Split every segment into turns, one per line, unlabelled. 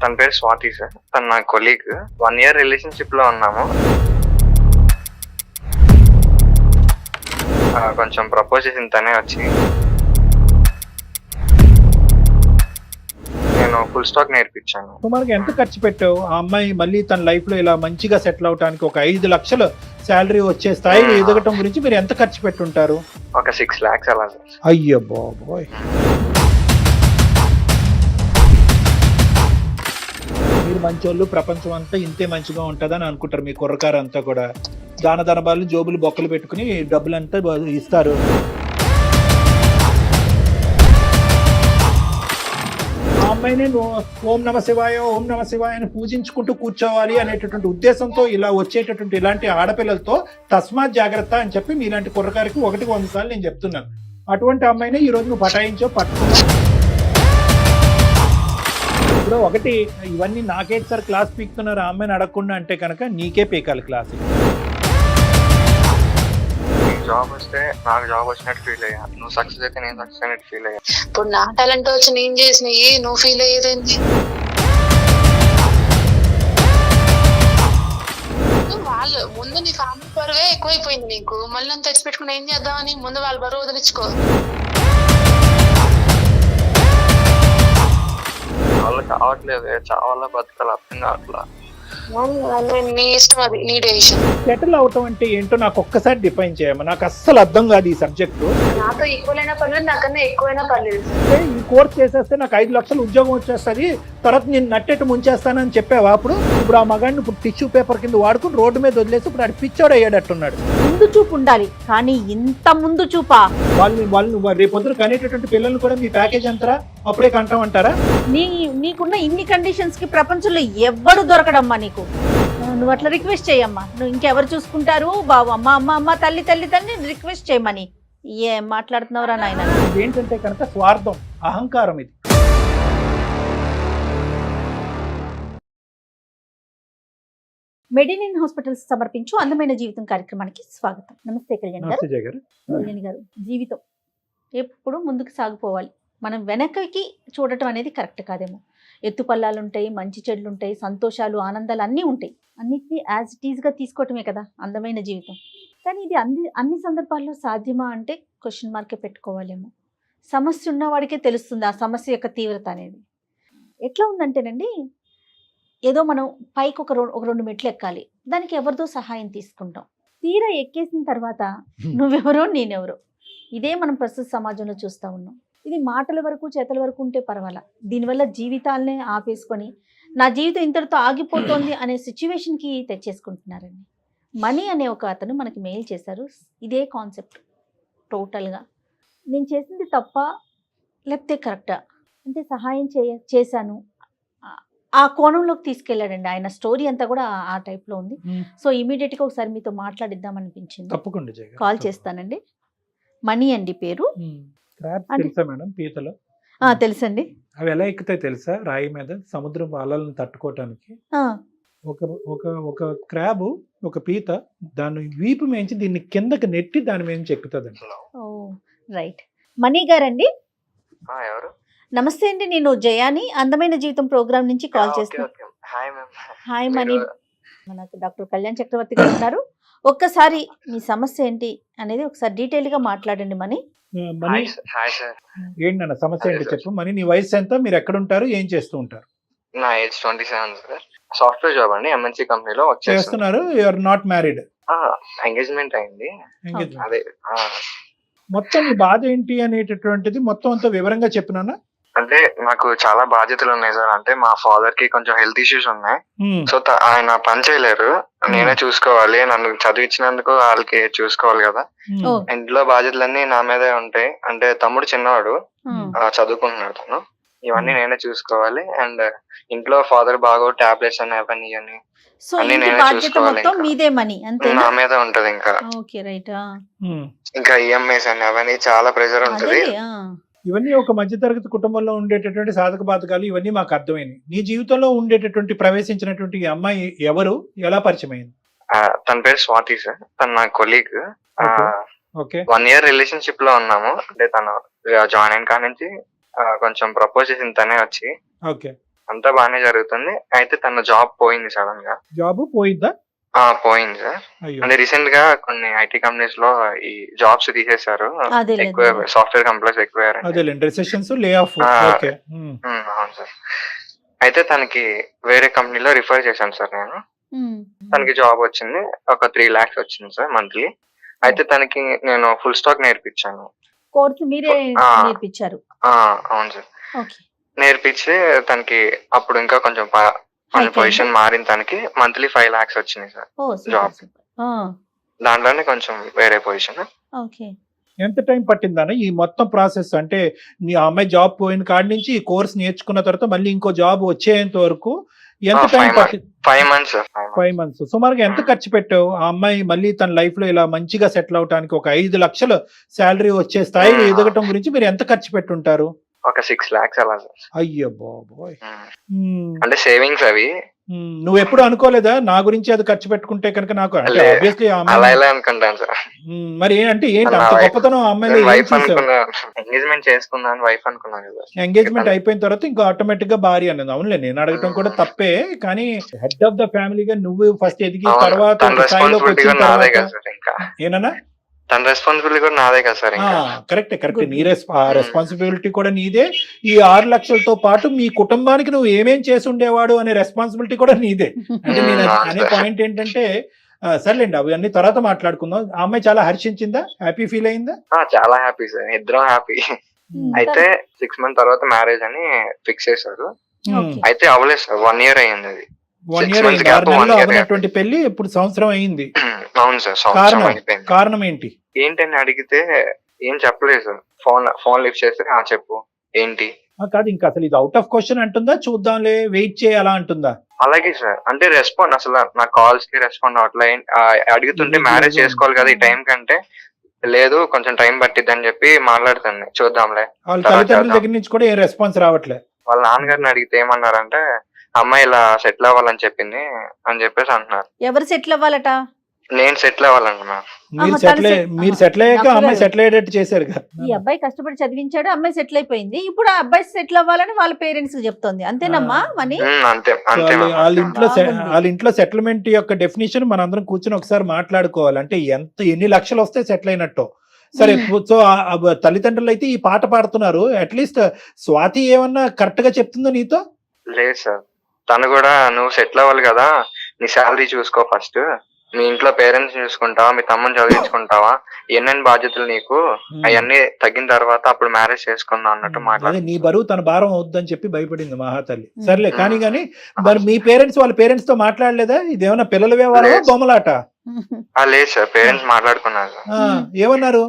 తన పేరు స్వాతి సార్. తను నా కొలీగ్. 1 year రిలేషన్షిప్ లో ఉన్నాము. కొంచెం ప్రపోజ్ చేసింది తనే వచ్చి. నేను ఫుల్ స్టాక్ నేర్పించాను.
సుమారుగా ఎంత ఖర్చు పెట్టావు ఆ అమ్మాయి మళ్ళీ తన లైఫ్ లో ఇలా మంచిగా సెటిల్ అవడానికి? ఒక 5 లక్షలు శాలరీ వచ్చే స్థాయిలో ఎదగటం గురించి మీరు ఎంత ఖర్చు పెట్టుంటారు?
ఒక 6 lakhs అలా సార్.
అయ్యో బాబోయ్. మీరు మంచోళ్ళు, ప్రపంచం అంతా ఇంతే మంచిగా ఉంటుందని అనుకుంటారు. మీ కుర్రకారు అంతా కూడా దాన ధనబాలు జోబులు బొక్కలు పెట్టుకుని డబ్బులంతా ఇస్తారు. ఆ అమ్మాయిని ఓం నమ శివాయ అని పూజించుకుంటూ కూర్చోవాలి అనేటటువంటి ఉద్దేశంతో ఇలా వచ్చేటటువంటి ఇలాంటి ఆడపిల్లలతో తస్మాత్ జాగ్రత్త అని చెప్పి మీలాంటి కుర్రకారికి 100 సార్లు నేను చెప్తున్నాను. అటువంటి అమ్మాయిని ఈ రోజు నువ్వు పట్టుకున్నావు. ఇప్పుడు ఒకటి, ఇవన్నీ నాకేంటి సార్ క్లాస్ పీకుతున్నారు ఆ అమ్మాయిని అడగకుండా అంటే కనుక నీకే పీకాలి క్లాస్.
జాబ్ వస్తే నాకు జాబ్ వచ్చినట్టు ఫీల్ అయ్యా. నువ్వు సక్సెస్ అయితే నేను సక్సెస్ అయినట్టు ఫీల్ అయ్యా.
ఇప్పుడు నా టాలెంట్ వచ్చి నేను చేసినవి నువ్వు ఫీల్ అయ్యేదేంటి? వాళ్ళు ముందు నీ ఫ్యామిలీ బరువే ఎక్కువైపోయింది నీకు. మళ్ళీ నన్ను తెచ్చిపెట్టుకుని ఏం చేద్దామని ముందు వాళ్ళ బరువు వదిలించుకో.
వాళ్ళు కావట్లేదు, చావాలా బతకాలి అర్థం కావట్లా.
నీ ఇష్టం, అది నీ డెసిషన్.
సెటిల్ అవటం అంటే ఏంటో నాకు ఒక్కసారి డిఫైన్ చేయమ్మా. నాకు అస్సలు అర్థం కాదు ఈ సబ్జెక్టు.
నాతో ఈక్వల్ అయినా పర్లేదు, నాకన్నా ఎక్కువైనా పర్లేదు.
ఈ కోర్స్ చేసేస్తే నాకు 5 లక్షలు ఉద్యోగం వచ్చేస్తుంది, తర్వాత నేను నట్టెట్టు ముంచేస్తానని చెప్పావా? ఇప్పుడు ఆ మగాడిని ఇప్పుడు టిష్యూ పేపర్ కింద వాడుకుని రోడ్డు మీద వదిలేసి ఇప్పుడు ఆడు పిచ్చోడు అయ్యాడట్టున్నాడు.
ముందు చూపు ఉండాలి, కానీ ఇంత ముందు చూపా?
వాళ్ళు రేపొద్దున కనేటటువంటి పిల్లల్ని కూడా మీ ప్యాకేజ్ అంటారా అప్పుడే కంటామంటారా?
నీకున్న ఇన్ని కండిషన్స్ కి ప్రపంచంలో ఎవ్వడు దొరకడమ్మా నీకు. నువ్వు అట్లా రిక్వెస్ట్ చేయమ్మా. నువ్వు ఇంకెవరు చూసుకుంటారు బాబు? అమ్మ తల్లి రిక్వెస్ట్ చేయమని. ఏం మాట్లాడుతున్నావురా నాయన?
ఏంటంటే కనుక స్వార్థం, అహంకారం ఇది.
మెడినిన్ హాస్పిటల్స్ సమర్పించు అందమైన జీవితం కార్యక్రమానికి స్వాగతం. నమస్తే కళ్యాణ్ గారు. కళ్యాణ్ గారు, జీవితం ఎప్పుడు ముందుకు సాగిపోవాలి. మనం వెనకకి చూడటం అనేది కరెక్ట్ కాదేమో. ఎత్తుపల్లాలు ఉంటాయి, మంచి చెడులు ఉంటాయి, సంతోషాలు ఆనందాలు అన్నీ ఉంటాయి. అన్నిటినీ యాజ్ ఇట్ ఈజ్గా తీసుకోవటమే కదా అందమైన జీవితం. కానీ ఇది అన్ని సందర్భాల్లో సాధ్యమా అంటే క్వశ్చన్ మార్కే పెట్టుకోవాలేమో. సమస్య ఉన్నవాడికే తెలుస్తుంది ఆ సమస్య యొక్క తీవ్రత అనేది. ఎట్లా ఉందంటేనండి, ఏదో మనం పైకి ఒక 2 మెట్లు ఎక్కాలి, దానికి ఎవరిదో సహాయం తీసుకుంటాం. తీరా ఎక్కేసిన తర్వాత నువ్వెవరో నేనెవరో, ఇదే మనం ప్రస్తుత సమాజంలో చూస్తూ ఉన్నాం. ఇది మాటల వరకు చేతల వరకు ఉంటే పర్వాలా, దీనివల్ల జీవితాలనే ఆపేసుకొని నా జీవితం ఇంతటితో ఆగిపోతుంది అనే సిచ్యువేషన్కి తెచ్చేసుకుంటున్నారండి. మనీ అనే ఒక అతను మనకి మెయిల్ చేశారు. ఇదే కాన్సెప్ట్ టోటల్గా. నేను చేసింది తప్ప లేకపోతే కరెక్టా అంటే సహాయం చేశాను ఆ కోణంలోకి తీసుకెళ్ళాడండి. ఆయన స్టోరీ అంతా కూడా ఆ టైప్లో ఉంది. సో ఇమీడియట్గా ఒకసారి మీతో మాట్లాడిద్దాం అనిపించింది.
తప్పకుండా
కాల్ చేస్తానండి. మనీ అండి పేరు.
తెలుసా మేడం పీతలు?
తెలుసండి.
అవి ఎలా ఎక్కుతాయి తెలుసా? రాయి మీద సముద్రం అలలను తట్టుకోవటానికి ఒక క్రాబ్, ఒక పీత దాన్ని వీపు మేంచి దీన్ని కిందకి నెట్టి దాని మీద ఎక్కుతుందండి.
ఓ రైట్. మనీ గారండి,
ఎవరు?
నమస్తే అండి. నేను జయాని అందమైన జీవితం ప్రోగ్రామ్ నుంచి కాల్ చేస్తాను. Hi money. మనకు డాక్టర్ కళ్యాణ్ చక్రవర్తి గారు ఉన్నారు. ఒక్కసారి మీ సమస్య ఏంటి అనేది ఒకసారి డీటెయిల్ గా మాట్లాడండి మనీ.
ఏంటన్న సమస్య ఏంటి చెప్పు మనీ. నీ వయసు ఎంత? మీరు ఎక్కడ ఉంటారు? ఏం చేస్తూ ఉంటారు?
నా ఏజ్ 27 సార్. సాఫ్ట్వేర్ జాబ్ అండి, ఎంఎన్సీ కంపెనీలో వర్క్
చేస్తున్నారు. You are not married?
Engagement అయింది. అదే
మొత్తం నీ బాధ ఏంటి అనేటటువంటిది మొత్తం అంతా వివరంగా చెప్పినా.
అంటే నాకు చాలా బాధ్యతలు ఉన్నాయి సార్. అంటే మా ఫాదర్ కి కొంచెం హెల్త్ ఇష్యూస్ ఉన్నాయి. సో ఆయన పని చేయలేరు, నేనే చూసుకోవాలి. నన్ను చదివించినందుకు వాళ్ళకి చూసుకోవాలి కదా. ఇంట్లో బాధ్యతలన్నీ నా మీదే ఉంటాయి. అంటే తమ్ముడు చిన్నవాడు, చదువుకుంటున్నాడు తను. ఇవన్నీ నేనే చూసుకోవాలి. అండ్ ఇంట్లో ఫాదర్ బాగా టాబ్లెట్స్ అని అవన్నీ అన్ని నేనే చూసుకోవాలి. నా మీద ఉంటది. ఇంకా ఈఎంఐస్ అని అవన్నీ చాలా ప్రెషర్ ఉంటది.
ఇవన్నీ ఒక మధ్యతరగతి కుటుంబంలో ఉండేటటువంటి సాధక బాధకాలు ఇవన్నీ మాకు అర్థమైంది. నీ జీవితంలో ఉండేటటువంటి ప్రవేశించినటువంటి ఈ అమ్మాయి ఎవరు, ఎలా పరిచయం అయింది?
తన పేరు స్వాతి సార్. తను నా కొలీగ్. 1 year రిలేషన్షిప్ లో ఉన్నాము. అంటే తను జాయిన్ అయిన కాడ నుంచి కొంచెం ప్రపోజ్ చేసింది తనే వచ్చి. అంతా బాగానే జరుగుతుంది. అయితే తన జాబ్ పోయింది సడన్ గా.
జాబ్ పోయిందా?
పోయింది సార్.
అయ్యో.
అంటే రీసెంట్ గా కొన్ని ఐటీ కంపెనీస్ లో ఈ జాబ్స్ తీసేశారు.
అదేలే,
ఎక్కువ
అదేలే.
సాఫ్ట్వేర్ కంపెనీస్ ఎక్కువ.
అదేలేండి, రిసెషన్స్, లే ఆఫ్.
ఆ.
ఓకే.
అవును సార్. అయితే తనకి వేరే కంపెనీలో రిఫర్ చేశాను సార్ నేను.
ఉమ్.
తనకి జాబ్ వచ్చింది. ఒక 3 lakhs వచ్చింది సార్ మంత్లీ. అయితే తనకి నేను ఫుల్ స్టాక్ నేర్పించాను.
కోర్సు మీరే
ఆ.
నేర్పించారు.
అవును సార్.
ఓకే.
నేర్పించి తనకి అప్పుడు ఇంకా కొంచెం
Hike
పొజిషన్ మారిన తనకి మంత్లీ 5 lakhs వచ్చింది సార్.
ఓ సూపర్
Job.
సూపర్.
దాంట్లోనే కొంచెం వేరే పొజిషన్.
ఓకే.
ఎంత టైం పట్టిందన్న ఈ మొత్తం ప్రాసెస్? అంటే నీ అమ్మాయి జాబ్ పోయిన కాడి నుంచి ఈ కోర్స్ నేర్చుకున్న తర్వాత మళ్ళీ ఇంకో జాబ్ వచ్చేంత వరకు ఎంత టైం
5
పట్టింది?
5 months సార్.
5 months. సుమారుగా ఎంత ఖర్చు పెట్టావు ఆ అమ్మాయి మళ్ళీ తన లైఫ్ లో ఇలా మంచిగా సెటిల్ అవడానికి? ఒక 5 లక్షలు శాలరీ వచ్చే స్థాయిలో ఎదగటం గురించి మీరు ఎంత ఖర్చు పెట్టుంటారు?
ఒక 6 lakhs అలా సార్.
అయ్యో బాబోయ్.
అంటే సేవింగ్స్ అవి.
నువ్వు ఎప్పుడు అనుకోలేదా నా గురించి అది ఖర్చు పెట్టుకుంటే కనుక నాకు అంటే
లే,
ఆబ్వియస్లీ
అలా ఇలా అనుకుంటాను సార్.
మరి అంటే ఏంటి
నా
అంత
wife-
గొప్పతనం ఆ అమ్మాయిలో ఏం
వైఫ్
చూసావు?
అనుకున్నా, ఎంగేజ్మెంట్ చేసుకున్నాను వైఫ్ అనుకున్నాను కదా.
ఎంగేజ్మెంట్ అయిపోయిన తర్వాత ఇంకా ఆటోమేటిక్ గా భార్య అనేది. అవునులే, నేను అడగటం కూడా తప్పే, కానీ హెడ్ ఆఫ్ ద ఫ్యామిలీగా నువ్వు ఫస్ట్ ఎదిగి
అవును,
తర్వాత
తన
ఒక స్థాయిలోకి
రెస్పాన్సిబిలిటీ
వచ్చిన
కూడా నాదే
తర్వాత
కదా సార్. ఇంకా
ఏనన్నా
తన రెస్పాన్సిబిలిటీ కూడా నాదే కదా సార్. ఇంకా
కరెక్టే
Good.
నీ రెస్పాన్సిబిలిటీ కూడా నీదే. ఈ 6 లక్షలతో పాటు మీ కుటుంబానికి నువ్వు ఏమేం చేసి ఉండేవాడు అనే రెస్పాన్సిబిలిటీ కూడా నీదే. అంటే నేను అనే పాయింట్ ఏంటంటే సర్లేండి అవన్నీ తర్వాత మాట్లాడుకుందాం. ఆ అమ్మాయి చాలా హర్షించిందా? హ్యాపీ ఫీల్ అయిందా?
చాలా హ్యాపీ సార్, ఇద్దరం హ్యాపీ.
ఉమ్.
అయితే 6 months తర్వాత మ్యారేజ్ అని ఫిక్స్ చేశారు.
ఓకే.
అయితే అవ్వలేదు సార్, 1 year అయ్యింది అది.
1
6
year
months
అయింది.
gap,
6 నెలల్లో
1 year
అవ్వనటువంటి పెళ్లి ఇప్పుడు సంవత్సరం అయింది.
అవును సార్, సంవత్సరం
కారణం
అయిపోయింది.
కారణం ఏంటి?
ఏంటని అడిగితే ఏం చెప్పలేదు సార్. ఫోన్ లిఫ్ట్ చేస్తే చెప్పు ఏంటి.
కాదు, ఇంకా అసలు ఇది అవుట్ ఆఫ్ క్వశ్చన్ అంటుందా, చూద్దాంలే వెయిట్ చేయాలా అంటుందా?
అలాగే సార్. అంటే రెస్పాండ్ అసలు నా కాల్స్ కి రెస్పాండ్ అవట్లే. అడుగుతుంటే మ్యారేజ్ చేసుకోవాలి కదా ఈ టైం కంటే, లేదు కొంచెం టైం పట్టిద్ది అని చెప్పి మాట్లాడుతుంది. చూద్దాంలే.
వాళ్ళ
తర్వాత
తల్లిదండ్రుల
చేద్దాం.
దగ్గర నుంచి కూడా ఏం రెస్పాన్స్ రావట్లే.
వాళ్ళ నాన్నగారిని అడిగితే ఏమన్నారంటే అమ్మాయి ఇలా సెటిల్ అవ్వాలని చెప్పింది అని చెప్పేసి అంటున్నారు.
ఎవరు సెటిల్ అవ్వాలట?
నేను సెటిల్ అవ్వాలనుకున్నా.
మీరు
ఆహా,
సెటిల్
తను
మీరు సెటిల్ అయ్యాక
డాక్టర్
అమ్మాయి
గారు.
సెటిల్ అయ్యేటట్టు చేశారు కదా.
ఈ అబ్బాయి కష్టపడి చదివించాడు, అమ్మాయి సెటిల్ అయిపోయింది. ఇప్పుడు ఆ అబ్బాయి సెటిల్ అవ్వాలని వాళ్ళ పేరెంట్స్ కి చెప్తోంది. అంతేనమ్మా మని?
అంతే
సో
అంతే మ్యామ్.
బాగుంది.
వాళ్ళ ఇంట్లో సెటిల్మెంట్ యొక్క డెఫినేషన్ మనందరం కూర్చొని ఒకసారి మాట్లాడుకోవాలి. అంటే ఎన్ని లక్షలు వస్తే సెటిల్ అయినట్టు. సరే, సో తల్లిదండ్రులు అయితే ఈ పాట పాడుతున్నారు. అట్లీస్ట్ స్వాతి ఏమన్నా కరెక్ట్ గా చెప్తుందో నీతో?
లేదు సార్, తను కూడా నువ్వు సెటిల్ అవ్వాలి కదా, నీ శాలరీ చూసుకో ఫస్ట్, మీ ఇంట్లో పేరెంట్స్ చూసుకుంటావా, మీ తమ్ముని చదివించుకుంటావా, ఎన్నెన్ని బాధ్యతలు నీకు, అవన్నీ తగ్గిన తర్వాత అప్పుడు మ్యారేజ్ చేసుకుందాం అన్నట్టు
అదే
మాట్లాడు.
నీ బరువు తన భారం అవుద్దని చెప్పి భయపడింది మహాతల్లి. సర్లే కానీ మరి మీ పేరెంట్స్ వాళ్ళ పేరెంట్స్ తో మాట్లాడలేదా? ఇదేమన్నా పిల్లల వ్యవహారమా,
లేదు.
బొమ్మలాట?
లేదు సార్, పేరెంట్స్ మాట్లాడుకున్నారు సార్.
ఏమన్నారు?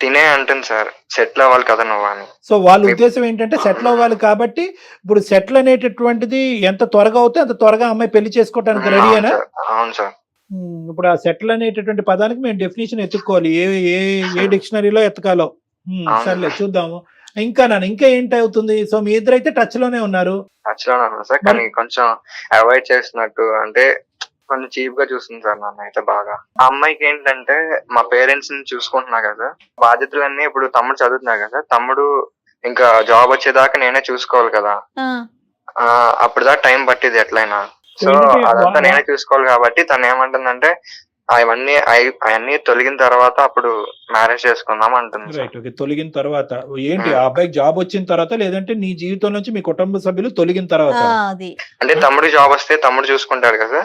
తినే అంటుంది సార్ సెటిల్ అవ్వాలి కదా నువ్వు అని.
సో వాళ్ళ ఉద్దేశం ఏంటంటే సెటిల్ అవ్వాలి కాబట్టి ఇప్పుడు సెటిల్ అనేటటువంటిది ఎంత త్వరగా అవుతే అంత త్వరగా అమ్మాయి పెళ్లి చేసుకోవడానికి రెడీయేనా?
అవును సార్.
ఇప్పుడు ఆ సెటిల్ అనేటటువంటి పదానికి మేము డెఫినేషన్ ఎత్తుక్కోవాలి. ఏ డిక్షనరీలో ఎతకాలో. సర్లే చూద్దాము. ఇంకా ఏంటి అవుతుంది? సో మీ ఇద్దరైతే టచ్ లోనే ఉన్నారు.
టచ్ లోనే ఉన్నా సార్, కానీ కొంచెం అవాయిడ్ చేస్తున్నట్టు, అంటే కొంచెం చీప్ గా చూస్తుంది సార్ నన్ను అయితే బాగా. ఆ అమ్మాయికి ఏంటంటే మా పేరెంట్స్ ని చూసుకుంటున్నా కదా, బాధ్యతలన్నీ ఇప్పుడు తమ్ముడు చదువుతున్నా కదా, తమ్ముడు ఇంకా జాబ్ వచ్చేదాకా నేనే చూసుకోవాలి కదా. అప్పుడు దాకా టైం పట్టింది ఎట్లయినా. సో అదంతా నేనే చూసుకోవాలి కాబట్టి తను ఏమంటుందంటే అవన్నీ తొలగిన తర్వాత అప్పుడు మ్యారేజ్ చేసుకుందాం అంటుంది.
Right, okay. తొలగిన తర్వాత ఏంటి? ఆ అబ్బాయికి జాబ్ వచ్చిన తర్వాత, లేదంటే నీ జీవితం నుంచి మీ కుటుంబ సభ్యులు తొలగిన తర్వాత?
అది
అంటే తమ్ముడు జాబ్ వస్తే తమ్ముడు చూసుకుంటాడు కదా.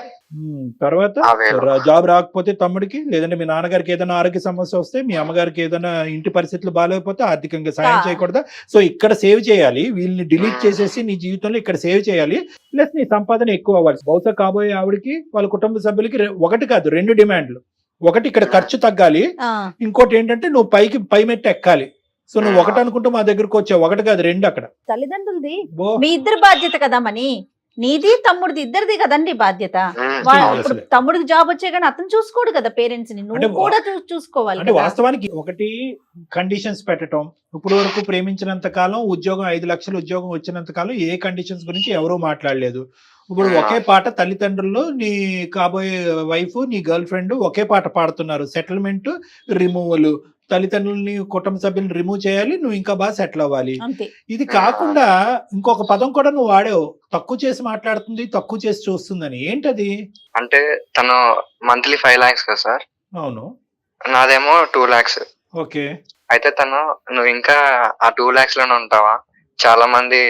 తర్వాత
అదే.
జాబ్ రాకపోతే తమ్ముడికి, లేదంటే మీ నాన్నగారికి ఏదైనా ఆరోగ్య సమస్య వస్తే, మీ అమ్మగారికి ఏదైనా ఇంటి పరిస్థితులు బాగాలేకపోతే ఆర్థికంగా సాయం చేయకూడదా? సో ఇక్కడ సేవ్ చేయాలి, వీళ్ళని డిలీట్ చేసేసి నీ జీవితంలో ఇక్కడ సేవ్ చేయాలి. ప్లస్ నీ సంపాదన ఎక్కువ అవ్వాలి. బహుశా కాబోయే ఆవిడకి వాళ్ళ కుటుంబ సభ్యులకి ఒకటి కాదు 2 డిమాండ్లు. ఒకటి ఇక్కడ ఖర్చు తగ్గాలి, ఇంకోటి ఏంటంటే నువ్వు పై మెట్టు ఎక్కాలి. సో నువ్వు ఒకటి అనుకుంటూ మా దగ్గరకు వచ్చావు, ఒకటి కాదు 2 అక్కడ.
తల్లిదండ్రులది మీ ఇద్దరు బాధ్యత కదా మని. నీది తమ్ముడిది ఇద్దరిది కదండి బాధ్యత. ఇప్పుడు తమ్ముడికి జాబ్ వచ్చే కానీ అతను చూసుకోడు కదా పేరెంట్స్ ని, నువ్వు కూడా చూసుకోవాలి.
అంటే వాస్తవానికి ఒకటి కండిషన్స్ పెట్టడం. ఇప్పుడు వరకు ప్రేమించినంత కాలం ఉద్యోగం 5 లక్షల ఉద్యోగం వచ్చినంత కాలం ఏ కండిషన్స్ గురించి ఎవరూ మాట్లాడలేదు. ఇప్పుడు ఒకే పాట తల్లిదండ్రులు, నీ కాబోయే వైఫ్, నీ గర్ల్ ఫ్రెండ్ ఒకే పాట పాడుతున్నారు. సెటిల్మెంట్, రిమూవల్, తల్లిదండ్రులని కుటుంబ సభ్యులను రిమూవ్ చేయాలి, నువ్వు ఇంకా బాగా సెటిల్ అవ్వాలి.
అంతే.
ఇది కాకుండా ఇంకొక పదం కూడా నువ్వు వాడావు, తక్కువ చేసి మాట్లాడుతుంది, తక్కువ చేసి చూస్తుందని. ఏంటది?
అంటే తను మంత్లీ 5 lakhs కదా సార్,
అవును.
నాదేమో 2 lakhs.
ఓకే.
అయితే తను నువ్వు ఇంకా ఆ 2 lakhs లోనే ఉంటావా, చాలా మంది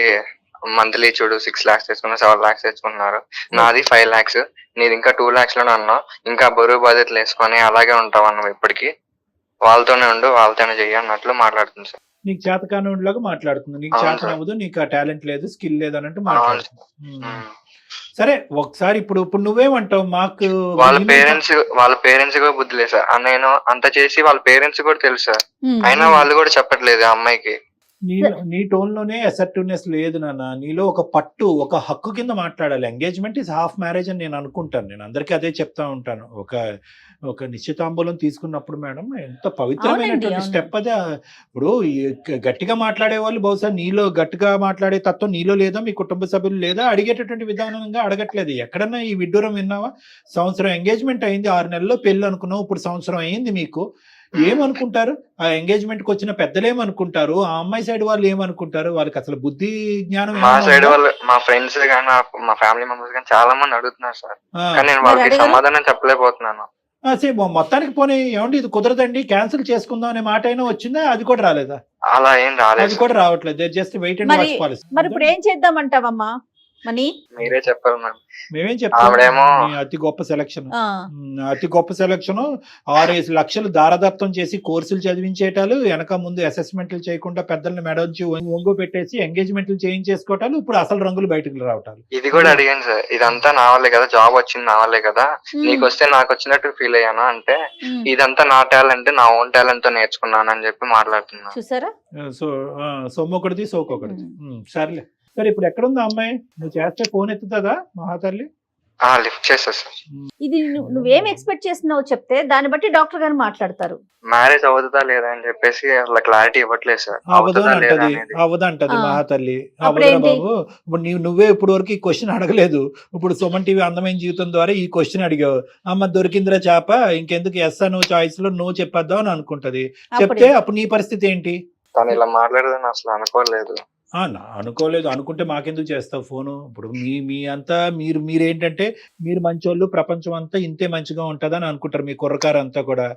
మంత్లీ చూడు 6 lakhs తెచ్చుకున్నారు, 7 lakhs తెచ్చుకున్నారు, నాది 5 lakhs, నీది ఇంకా 2 lakhs లోనే ఉన్నావు, ఇంకా బరువు బాధ్యతలు వేసుకొని అలాగే ఉంటావా నువ్వు ఇప్పటికి, వాళ్ళతోనే ఉండు, వాళ్ళతోనే చెయ్యి అన్నట్లు మాట్లాడుతుంది సార్.
నీకు చేతకానులాగా మాట్లాడుతుంది, నీకు
అవును
చేత
సార్.
అవ్వదు, నీకు ఆ టాలెంట్ లేదు, స్కిల్ లేదు అన్నట్టు
అవును
మాట్లాడుతుంది.
ఉమ్.
సరే ఒకసారి ఇప్పుడు నువ్వేమంటావు? మాకు
వాళ్ళ పేరెంట్స్ కూడా బుద్ధి లేదు సార్. నేను అంత చేసి వాళ్ళ పేరెంట్స్ కూడా తెలుసు సార్, అయినా వాళ్ళు కూడా చెప్పట్లేదు ఆ అమ్మాయికి.
నీ టోన్ లోనే అసర్టివ్నెస్ లేదు నాన్న, నీలో ఒక పట్టు, ఒక హక్కు కింద మాట్లాడాలి. ఎంగేజ్మెంట్ ఇస్ హాఫ్ మ్యారేజ్ అని నేను అనుకుంటాను, నేను అందరికీ అదే చెప్తా ఉంటాను. ఒక నిశ్చితాంబూలం తీసుకున్నప్పుడు మేడం ఎంత పవిత్రమైనటువంటి
అవును.
స్టెప్ అదే. ఇప్పుడు గట్టిగా మాట్లాడే వాళ్ళు బహుశా నీలో గట్టిగా మాట్లాడే తత్వం నీలో లేదా, మీ కుటుంబ సభ్యులు లేదా, అడిగేటటువంటి విధానంగా అడగట్లేదు. ఎక్కడన్నా ఈ విడ్డూరం విన్నావా? సంవత్సరం ఎంగేజ్మెంట్ అయింది, 6 నెలల్లో పెళ్ళి అనుకున్నావు, ఇప్పుడు సంవత్సరం అయింది. మీకు ఏమనుకుంటారు? ఆ ఎంగేజ్మెంట్ కి వచ్చిన పెద్దలు ఏమనుకుంటారు? ఆ అమ్మాయి సైడ్ వాళ్ళు ఏమనుకుంటారు? వాళ్ళకి అసలు బుద్ధి జ్ఞానం
మా
ఏమైనా
సైడ్
ఉందా?
వాళ్ళు, మా ఫ్రెండ్స్ కానీ మా ఫ్యామిలీ మెంబర్స్ కానీ చాలా మంది అడుగుతున్నారు సార్,
ఆ,
కానీ నేను
మరి
వాళ్ళకి
అడగరు?
సమాధానం చెప్పలేకపోతున్నాను.
మొత్తానికి పోనీ ఏమండి ఇది కుదరదండి, క్యాన్సిల్ చేసుకుందాం అనే మాట అయినా వచ్చిందా? అది కూడా రాలేదా?
అలా ఏం
అది
రాలేదు సార్.
కూడా రావట్లేదు. జస్ట్ వెయిట్ అండ్
మరి
వాచ్ పాలసీ.
మరి ఇప్పుడు ఏం చేద్దామంటావమ్మా? మనీ
మీరే చెప్పారు మేడం.
మేమేం చెప్తాం?
ఆవిడేమో
నీ అతి గొప్ప సెలక్షన్, అతి గొప్ప సెలక్షన్. 6-5 లక్షలు దారదత్తం చేసి కోర్సులు చదివించేటాలు, వెనక ముందు అసెస్మెంట్లు చేయకుండా పెద్దల్ని మెడొంచి ఒంగు పెట్టేసి ఎంగేజ్మెంట్లు చేయించేసుకోవటాలు, ఇప్పుడు అసలు రంగులు బయటకు రావటాలు.
ఇది కూడా అడిగాను సార్, ఇదంతా నా వల్లే కదా, జాబ్ వచ్చింది నా వల్లే కదా, నీకు వస్తే నాకు వచ్చినట్టు ఫీల్ అయ్యాను అంటే, ఇదంతా నా టాలెంట్, నా ఓన్ టాలెంట్ తో నేర్చుకున్నాను అని చెప్పి మాట్లాడుతున్నాను.
చూసారా?
సో సొమ్మొకటిది సోకొకటిది. సర్లే. సరే ఇప్పుడు ఎక్కడుంది ఆ అమ్మాయి? నువ్వు చేస్తే ఫోన్ ఎత్తుతుందా మహాతల్లి?
లిఫ్ట్ చేస్తా సార్.
ఇది నువ్వేం ఎక్స్పెక్ట్ చేస్తున్నావు చెప్తే దాన్ని బట్టి డాక్టర్ గారు మాట్లాడతారు.
మ్యారేజ్ అవుతుందా లేదా అని చెప్పేసి అలా క్లారిటీ ఇవ్వట్లేదు సార్. అవుతుందా లేదా అనేది.
అవదంటది
ఆ.
మహాతల్లి.
అప్పుడు
అవదురా
ఏంటి?
బాబు, ఇప్పుడు నువ్వే ఇప్పుడు వరకు ఈ క్వశ్చన్ అడగలేదు, ఇప్పుడు సుమన్ టీవీ అందమైన జీవితం ద్వారా ఈ క్వశ్చన్ అడిగావు. అమ్మ దొరికిందిరా చేప, ఇంకెందుకు ఎస్ నో చాయిస్ లో నో చెప్పేద్దాం అని అనుకుంటది. చెప్తే అప్పుడు నీ పరిస్థితి ఏంటి?
తను ఇలా మాట్లాడదని అసలు అనుకోలేదు.
అనుకోలేదు అనుకుంటే మాకెందుకు చేస్తావు ఫోను? ఇప్పుడు మీ అంతా మీరేంటంటే మీరు మంచోళ్ళు, ప్రపంచం అంతా ఇంతే మంచిగా ఉంటదని అనుకుంటారు. మీ కుర్రకారు అంతా కూడా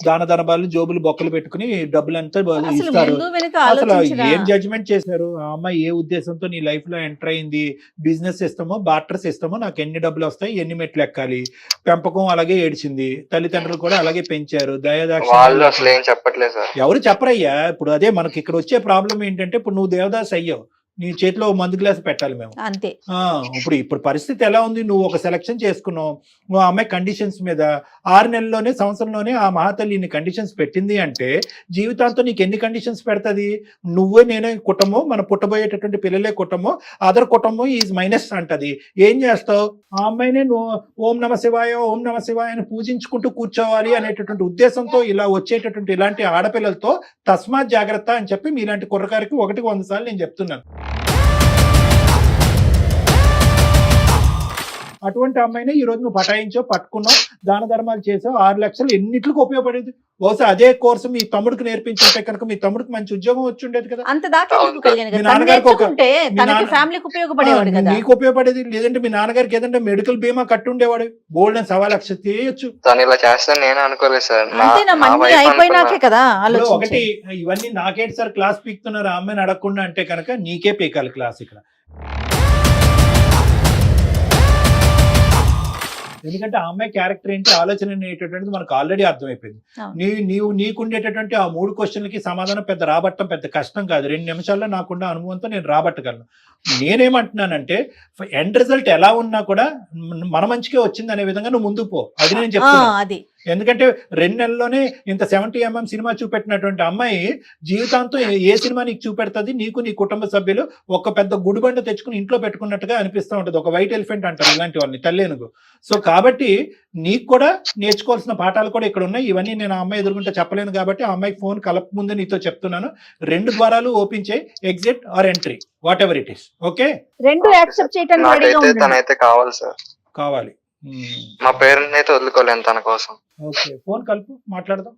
దాన ధనబాలు జోబులు బొక్కలు పెట్టుకుని డబ్బులంతా
అసలు
ఇస్తారు.
ముందు వెనుక
అసలు
ఆలోచించరా?
ఏం జడ్జిమెంట్ చేశారు? ఆ అమ్మాయి ఏ ఉద్దేశంతో నీ లైఫ్ లో ఎంటర్ అయింది? బిజినెస్ సిస్టమో బార్టర్ సిస్టమో, నాకు ఎన్ని డబ్బులు వస్తాయి, ఎన్ని మెట్లు ఎక్కాలి, పెంపకం అలాగే ఏడ్చింది, తల్లిదండ్రులు కూడా అలాగే పెంచారు,
వాళ్ళు
దయాదాక్షిణ్యాలు.
అసలు ఏం చెప్పట్లేదు సార్.
ఎవరు చెప్పరయ్యా. ఇప్పుడు అదే మనకి ఇక్కడ వచ్చే ప్రాబ్లం ఏంటంటే, ఇప్పుడు నువ్వు దేవదాస్ అయ్యావు, నీ చేతిలో మందు గ్లాస్ పెట్టాలి మేము.
అంతే.
ఇప్పుడు పరిస్థితి ఎలా ఉంది? నువ్వు ఒక సెలక్షన్ చేసుకున్నావు, నువ్వు ఆ అమ్మాయి కండిషన్స్ మీద 6 నెలల్లోనే, సంవత్సరంలోనే ఆ మహాతల్లి ఇన్ని కండిషన్స్ పెట్టింది అంటే, జీవితాంతం నీకు ఎన్ని కండిషన్స్ పెడతది? నువ్వే నేనే కుటుంబం, మన పుట్టబోయేటటువంటి పిల్లలే కుటుంబం, అదర్ కుటుంబం ఈజ్ మైనస్ అంటది. ఏం చేస్తావు? ఆ అమ్మాయినే నువ్వు ఓం నమ శివాయ, ఓం నమ శివాయ అని పూజించుకుంటూ కూర్చోవాలి అనేటటువంటి ఉద్దేశంతో ఇలా వచ్చేటటువంటి ఇలాంటి ఆడపిల్లలతో తస్మాత్ జాగ్రత్త అని చెప్పి మీలాంటి కుర్రకారికి 100 సార్లు నేను చెప్తున్నాను. అటువంటి అమ్మాయినే ఈ రోజు నువ్వు పటాయించావు, పట్టుకున్నావు, దాన ధర్మాలు చేసావు, 6 లక్షలు ఎన్నిట్లకు ఉపయోగపడేది. బహుశా అదే కోర్సు మీ తమ్ముడికి నేర్పించుంటే కనుక మీ తమ్ముడికి మంచి ఉద్యోగం వచ్చి ఉండేది కదా.
అంత దాకా ఎందుకు కళ్యాణ్ గారు?
మీ
తను
నాన్నగారికి
నేర్చుకుంటే తనకి ఫ్యామిలీకి ఉపయోగపడేవాడు కదా.
నీకు ఉపయోగపడేది, లేదంటే మీ నాన్నగారికి ఏదంటే మెడికల్ బీమా కట్టి ఉండేవాడు, బోల్డ్ అని 1.25 లక్షలు చేయొచ్చు.
తను ఇలా చేస్తాను నేను అనుకోలేదు సార్.
అంతేనా? మనీ అయిపోయినాకే కదా ఆలోచించేది.
ఒకటి ఇవన్నీ నాకేంటి సార్ క్లాస్ పీకుతున్నారు ఆ అమ్మాయిని అడగకుండా అంటే కనుక నీకే పీకాలి క్లాస్ ఇక్కడ. ఎందుకంటే ఆ అమ్మాయి క్యారెక్టర్ ఏంటి, ఆలోచన అనేటటువంటిది మనకు ఆల్రెడీ అర్థమైపోయింది. నీకుండేటటువంటి ఆ 3 క్వశ్చన్లకి సమాధానం పెద్ద రాబట్టం పెద్ద కష్టం కాదు. 2 నిమిషాల్లో నాకున్న అనుభవంతో నేను రాబట్టగలను. నేనేమంటున్నానంటే ఎండ్ రిజల్ట్ ఎలా ఉన్నా కూడా మన మంచికే వచ్చింది అనే విధంగా నువ్వు ముందుకు పో. అది నేను చెప్తున్నా.
అది
ఎందుకంటే 2 నెలల్లోనే ఇంత 70mm సినిమా చూపెట్టినటువంటి అమ్మాయి జీవితాంతం ఏ సినిమా నీకు చూపెడుతుంది? నీకు నీ కుటుంబ సభ్యులు ఒక పెద్ద గుడిబండ తెచ్చుకుని ఇంట్లో పెట్టుకున్నట్టుగా అనిపిస్తూ ఉంటుంది. ఒక వైట్ ఎలిఫెంట్ అంటారు ఇలాంటి వాళ్ళని, తల్లేనుగు. సో కాబట్టి నీకు కూడా నేర్చుకోవాల్సిన పాఠాలు కూడా ఇక్కడ ఉన్నాయి. ఇవన్నీ నేను ఆ అమ్మాయి ఎదుర్కొంటే చెప్పలేను కాబట్టి ఆ అమ్మాయికి ఫోన్ కలప ముందే నీతో చెప్తున్నాను. 2 ద్వారాలు ఓపెన్ చేయి, exit or entry, whatever it is. Okay,
2 accept చేయడానికి రెడీగా
నాకైతే
ఉండండి.
తనైతే కావాలి సార్.
కావాలి.
మా పేరెంట్స్ అయితే వదులుకోలేను తన కోసం.
ఓకే, ఫోన్ కలుపు, మాట్లాడదాం.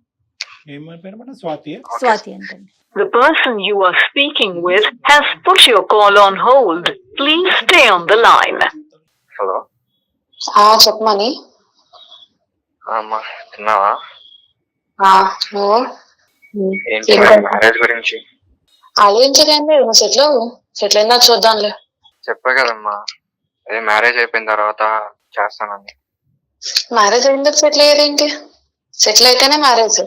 ఏమని పేరు మేడం? స్వాతి.
స్వాతి అంటండి.
The person you are speaking with has put your call on hold. Please stay on the line.
Hello
చెప్పమని.
అమ్మా తిన్నావా?
నువ్వు
ఏంటి మ్యారేజ్ గురించి?
ఆలోచించకండి, నువ్వు సెటిల్ అయినా చూద్దాంలే.
చెప్పా కదమ్మా, అదే మ్యారేజ్ అయిపోయిన తర్వాత చేస్తానని.
మ్యారేజ్ అయింది సెటిల్ అయ్యేదేంటి? సెటిల్ అయితేనే మ్యారేజ్.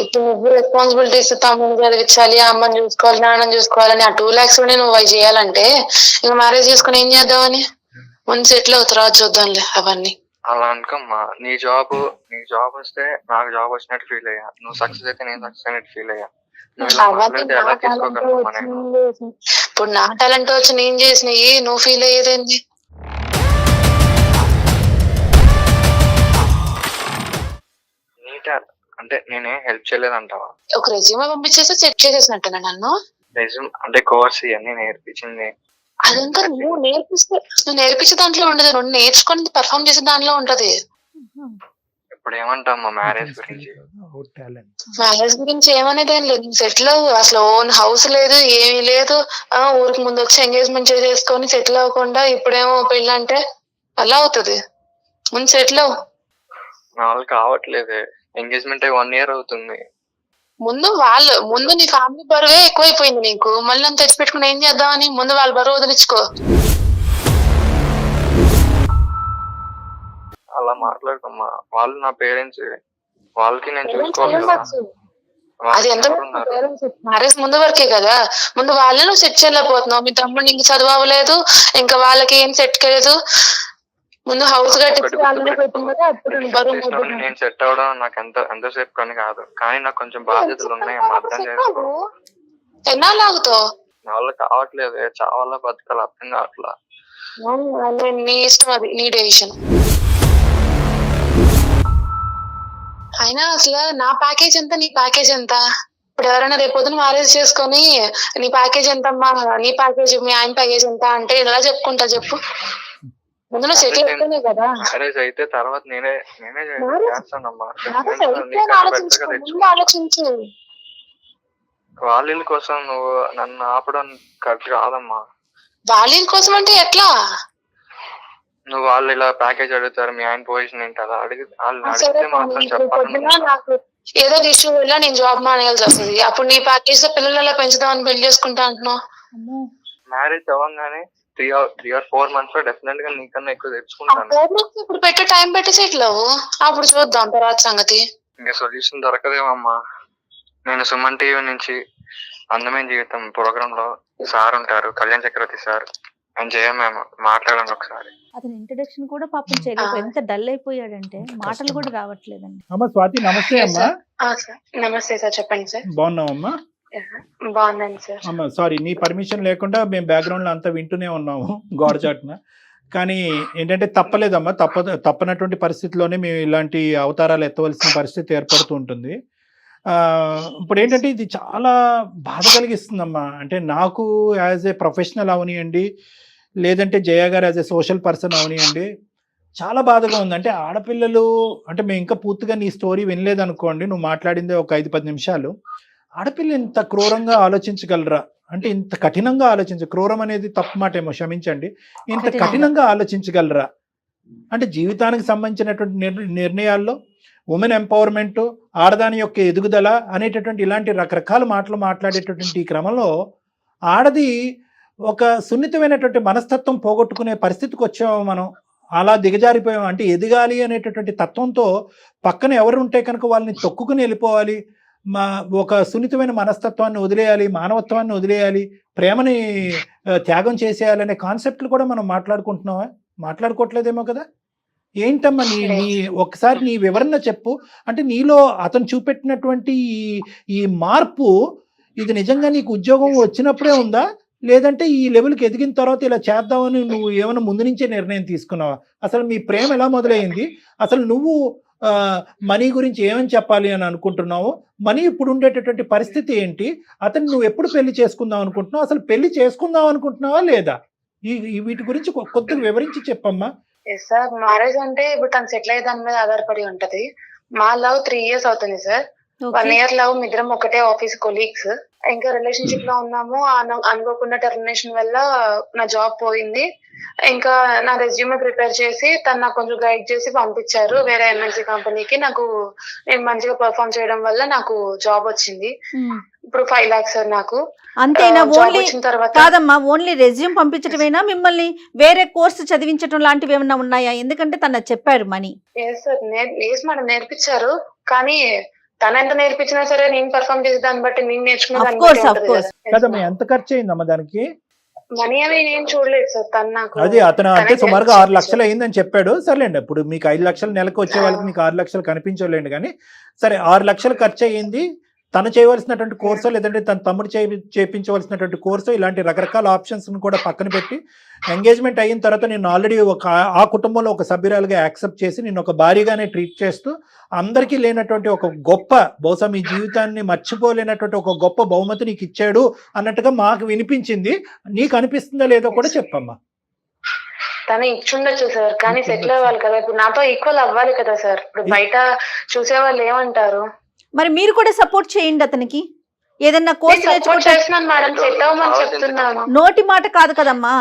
ఇప్పుడు నువ్వు రెస్పాన్సిబిలిటీస్, తమ్ముని చదివించాలి, అమ్మని చూసుకోవాలి, నాన్నని చూసుకోవాలని ఆ 2 lakhs నువ్వు అవి చేయాలంటే ఇంకా మ్యారేజ్ చేసుకుని ఏం చేద్దామని? ముందు సెటిల్ అవుతా, తర్వాత చూద్దాంలే అవన్నీ.
అలా అనుకోమ్మా, నీ జాబ్ వస్తే నాకు జాబ్ వచ్చినట్టు ఫీల్ అయ్యా, నువ్వు సక్సెస్ అయితే నేను సక్సెస్ అయినట్టు ఫీల్ అయ్యా. ఎలా తీసుకోగలమ్మా నేను?
ఇప్పుడు నా టాలెంట్ వచ్చి నేను చేసినవి నువ్వు ఫీల్ అయ్యేదేంటి?
అంటే నేనే హెల్ప్ చేయలేదంటావా?
ఒక రెజ్యూమే పంపించేసి సెట్ చేసేసినట్టున్నా నన్ను.
రెజ్యూమ్ అంటే కోర్స్ ఇవన్నీ నేర్పించింది
అదంతా నువ్వు నేర్పించే దాంట్లో ఉండదు, నువ్వు నేర్చుకుని పర్ఫార్మ్ చేసే దాంట్లో ఉంటది.
ఇప్పుడు ఏమంటామ్మా మ్యారేజ్ గురించి?
మ్యారేజ్ గురించి ఏమనేది ఏం లేదు. సెటిల్ అవ్వు, అసలు ఓన్ హౌస్ లేదు, ఏమీ లేదు. ఊరికి ముందు వచ్చి ఎంగేజ్మెంట్ చేసేసుకొని సెటిల్ అవ్వకుండా ఇప్పుడేమో పెళ్ళి అంటే అలా అవుతుంది. ముందు సెటిల్ అవ్వు.
నా వాళ్ళు కావట్లేదే, ఎంగేజ్మెంట్ 1 year అవుతుంది.
ముందు నీ ఫ్యామిలీ బరువే ఎక్కువైపోయింది నీకు, మళ్ళీ అంత తెచ్చి పెట్టుకుని ఏం చేద్దామని? ముందు వాళ్ళ బరువు వదిలించుకో.
అలా మాట్లాడుకోమ్మా, వాళ్ళు నా పేరెంట్స్, వాళ్ళకి నేను చూసుకోవాలి కదా.
అది ఎంత మ్యారేజ్ ముందు వరకే కదా, ముందు వాళ్ళే నువ్వు సెట్ చేయలేకపోతున్నావు. మీ తమ్ముడు ఇంక చదువు అవ్వలేదు, ఇంకా వాళ్ళకి ఏం సెట్ కాలేదు. ముందు హౌస్ కట్టించి వాళ్ళనే పెట్టిందా అప్పుడు బరువు.
నేను సెట్ అవడం నాకు ఎంతసేపు పని కాదు, కానీ నాకు కొంచెం బాధ్యతలు ఉన్నాయి, అర్థం చేసుకో.
ఎన్నాళ్ళు ఆగుతావు?
నా వల్ల కావట్లేదు, చావాలా బతకాలి అర్థం కావట్లా.
నీ ఇష్టం, అది నీ డెసిషన్. అయినా అసలు నా ప్యాకేజ్ ఎంత, నీ ప్యాకేజ్ ఎంత? ఇప్పుడు ఎవరైనా రేపొద్దున మ్యారేజ్ చేసుకొని నీ ప్యాకేజ్ ఎంతమ్మా, నీ ప్యాకేజ్, మీ ఆయన ప్యాకేజ్ ఎంత అంటే ఎలా చెప్పుకుంటా చెప్పు? ముందు నువ్వు సెటిల్ అయితేనే కదా.
మ్యారేజ్ అయితే తర్వాత నేనే చేస్తానమ్మా.
ఆలోచించు.
వాళ్ళ కోసం నువ్వు నన్ను ఆపడం కరెక్ట్ కాదమ్మా.
వాళ్ళ కోసం అంటే ఎట్లా?
నువ్వు వాళ్ళు ఇలా ప్యాకేజ్ అడుగుతారు, మీ ఆయన పొజిషన్ ఏంటి కదా అడిగితే మాత్రం చెప్పాలి.
నాకు ఏదో ఇష్యూ వల్ల నేను జాబ్ మానేయాల్సి వస్తుంది, అప్పుడు నీ ప్యాకేజ్ తో పిల్లలు ఎలా పెంచుదామని పెళ్లి చేసుకుంటా అంటున్నావు.
మ్యారేజ్ అవ్వగానే 3 or 4 months లో డెఫినెట్ గా నీకన్నా ఎక్కువ తెచ్చుకుంటాను.
ఇప్పుడు పెట్టే టైం పెట్టి సెటిల్ అవ్వు, అప్పుడు చూద్దాం తర్వాత సంగతి.
ఇంకా సొల్యూషన్ దొరకదేమమ్మా. నేను సుమన్ టీవీ నుంచి అందమైన జీవితం ప్రోగ్రామ్ లో సార్ ఉంటారు, కళ్యాణ్ చక్రవర్తి సార్, అని జయ మేము మాట్లాడండి ఒకసారి.
అతని ఇంట్రడక్షన్ కూడా పాపం చేయలేదు, ఎంత డల్ అయిపోయాడంటే మాటలు కూడా రావట్లేదండి.
అమ్మ స్వాతి, నమస్తే అమ్మా.
నమస్తే సార్, చెప్పండి సార్.
బాగున్నావమ్మా?
బాగున్నాను సార్.
అమ్మ సారీ, నీ పర్మిషన్ లేకుండా మేము బ్యాక్గ్రౌండ్ లో అంతా వింటూనే ఉన్నాము గోడచాటున, కానీ ఏంటంటే తప్పలేదమ్మా, తప్పనటువంటి పరిస్థితిలోనే మేము ఇలాంటి అవతారాలు ఎత్తవలసిన పరిస్థితి ఏర్పడుతూ ఉంటుంది. ఇప్పుడు ఏంటంటే ఇది చాలా బాధ కలిగిస్తుందమ్మా. అంటే నాకు యాజ్ ఏ ప్రొఫెషనల్ అవనియండి, లేదంటే జయ గారు యాజ్ ఏ సోషల్ పర్సన్ అవనియండి, చాలా బాధగా ఉంది. అంటే ఆడపిల్లలు అంటే మేము ఇంకా పూర్తిగా నీ స్టోరీ వినలేదనుకోండి, నువ్వు మాట్లాడిందే ఒక 5-10 నిమిషాలు. ఆడపిల్ల ఇంత క్రూరంగా ఆలోచించగలరా? అంటే ఇంత కఠినంగా క్రూరం అనేది తప్పు మాట ఏమో, క్షమించండి, ఇంత కఠినంగా ఆలోచించగలరా? అంటే జీవితానికి సంబంధించినటువంటి నిర్ణయాల్లో ఉమెన్ ఎంపవర్మెంట్, ఆడదాని యొక్క ఎదుగుదల అనేటటువంటి ఇలాంటి రకరకాల మాటలు మాట్లాడేటటువంటి ఈ క్రమంలో ఆడది ఒక సున్నితమైనటువంటి మనస్తత్వం పోగొట్టుకునే పరిస్థితికి వచ్చాము మనం. అలా దిగజారిపోయాం. అంటే ఎదగాలి అనేటటువంటి తత్వంతో పక్కన ఎవరు ఉంటే కనుక వాళ్ళని తొక్కుకుని వెళ్ళిపోవాలి, ఒక సున్నితమైన మనస్తత్వాన్ని వదిలేయాలి, మానవత్వాన్ని వదిలేయాలి, ప్రేమని త్యాగం చేసేయాలనే కాన్సెప్ట్లు కూడా మనం మాట్లాడుకుంటున్నావా? మాట్లాడుకోవట్లేదేమో కదా. ఏంటమ్మా నీ ఒకసారి నీ వివరణ చెప్పు. అంటే నీలో అతను చూపెట్టినటువంటి ఈ మార్పు, ఇది నిజంగా నీకు ఉద్యోగం వచ్చినప్పుడే ఉందా, లేదంటే ఈ లెవెల్కి ఎదిగిన తర్వాత ఇలా చేద్దామని నువ్వు ఏమైనా ముందు నుంచే నిర్ణయం తీసుకున్నావా? అసలు మీ ప్రేమ ఎలా మొదలైంది? అసలు నువ్వు మనీ గురించి ఏమని చెప్పాలి అని అనుకుంటున్నావు? మనీ ఇప్పుడు ఉండేటటువంటి పరిస్థితి ఏంటి? అతను నువ్వు ఎప్పుడు పెళ్లి చేసుకుందాం అనుకుంటున్నావు? అసలు పెళ్లి చేసుకుందాం అనుకుంటున్నావా లేదా? వీటి గురించి కొద్దిగా వివరించి చెప్పమ్మా.
సార్, మ్యారేజ్ అంటే ఇప్పుడు తను సెటిల్ అయ్యే దాని మీద ఆధారపడి ఉంటది. మా లవ్ 3 years అవుతుంది సార్. 1 year లవ్, ఇద్దరం ఒకటే ఆఫీస్ కొలీగ్స్. ఇంకా రిలేషన్షిప్ లో ఉన్నాము. అనుకోకుండా టెర్మినేషన్ వల్ల నా జాబ్ పోయింది. ఇంకా నా రెజ్యూమే ప్రిపేర్ చేసి తను నాకు కొంచెం గైడ్ చేసి పంపించారు వేరే ఎంఎన్సీ కంపెనీకి. నాకు నేను మంచిగా పర్ఫార్మ్ చేయడం వల్ల నాకు జాబ్ వచ్చింది. ఇప్పుడు 5 lakhs సార్ నాకు.
అంతేనా?
జాబ్
ఓన్లీ
వచ్చిన తర్వాత
కాదమ్మా, ఓన్లీ రెజ్యూమ్ పంపించడమేనా? మిమ్మల్ని వేరే కోర్సు చదివించడం లాంటివి ఏమన్నా ఉన్నాయా? ఎందుకంటే తను చెప్పారు మనీ.
సార్ మేడం నేర్పించారు. కానీ తను ఎంత నేర్పించినా సరే నేను పర్ఫార్మ్ చేసే దాన్ని బట్టి నేను నేర్చుకునే దాన్ని బట్టి ఉంటది కదా.
కదమ్మా, ఎంత ఖర్చు అయిందమ్మా దానికి?
మనీ అవి నేను చూడలేదు సార్. తను నాకు
అది అతను అంటే సుమారుగా 6 లక్షలు అయిందని చెప్పాడు. సరేలేండి, ఇప్పుడు మీకు 5 లక్షలు నెలకు వచ్చే వాళ్ళకి మీకు 6 లక్షలు కనిపించలేండి. కానీ సరే, 6 లక్షలు ఖర్చు అయ్యింది. తను చేయవలసినటువంటి కోర్సో లేదంటే తన తమ్ముడు చేయించవలసినటువంటి కోర్సో, ఇలాంటి రకరకాల ఆప్షన్స్ కూడా పక్కన పెట్టి ఎంగేజ్మెంట్ అయిన తర్వాత నేను ఆల్రెడీ ఆ కుటుంబంలో ఒక సభ్యురాలుగా యాక్సెప్ట్ చేసి నేను ఒక భారీగానే ట్రీట్ చేస్తూ అందరికీ లేనటువంటి ఒక గొప్ప, బహుశా మీ జీవితాన్ని మర్చిపోలేనటువంటి ఒక గొప్ప బహుమతి నీకు ఇచ్చాడు అన్నట్టుగా మాకు వినిపించింది. నీకు అనిపిస్తుందా లేదో కూడా చెప్పమ్మా.
తను ఇచ్చుండొచ్చు సార్, కానీ సెటిల్ అవ్వాలి కదా. ఇప్పుడు నాతో ఈక్వల్ అవ్వాలి కదా సార్. ఇప్పుడు బయట చూసే వాళ్ళు ఏమంటారు?
మరి మీరు కూడా సపోర్ట్ చేయండి అతనికి. ఏదన్నా కోర్స్
చేస్తున్నాను మేడం, సెట్ అవ్వమని చెప్తున్నాను.
నోటి మాట కాదు కదమ్మా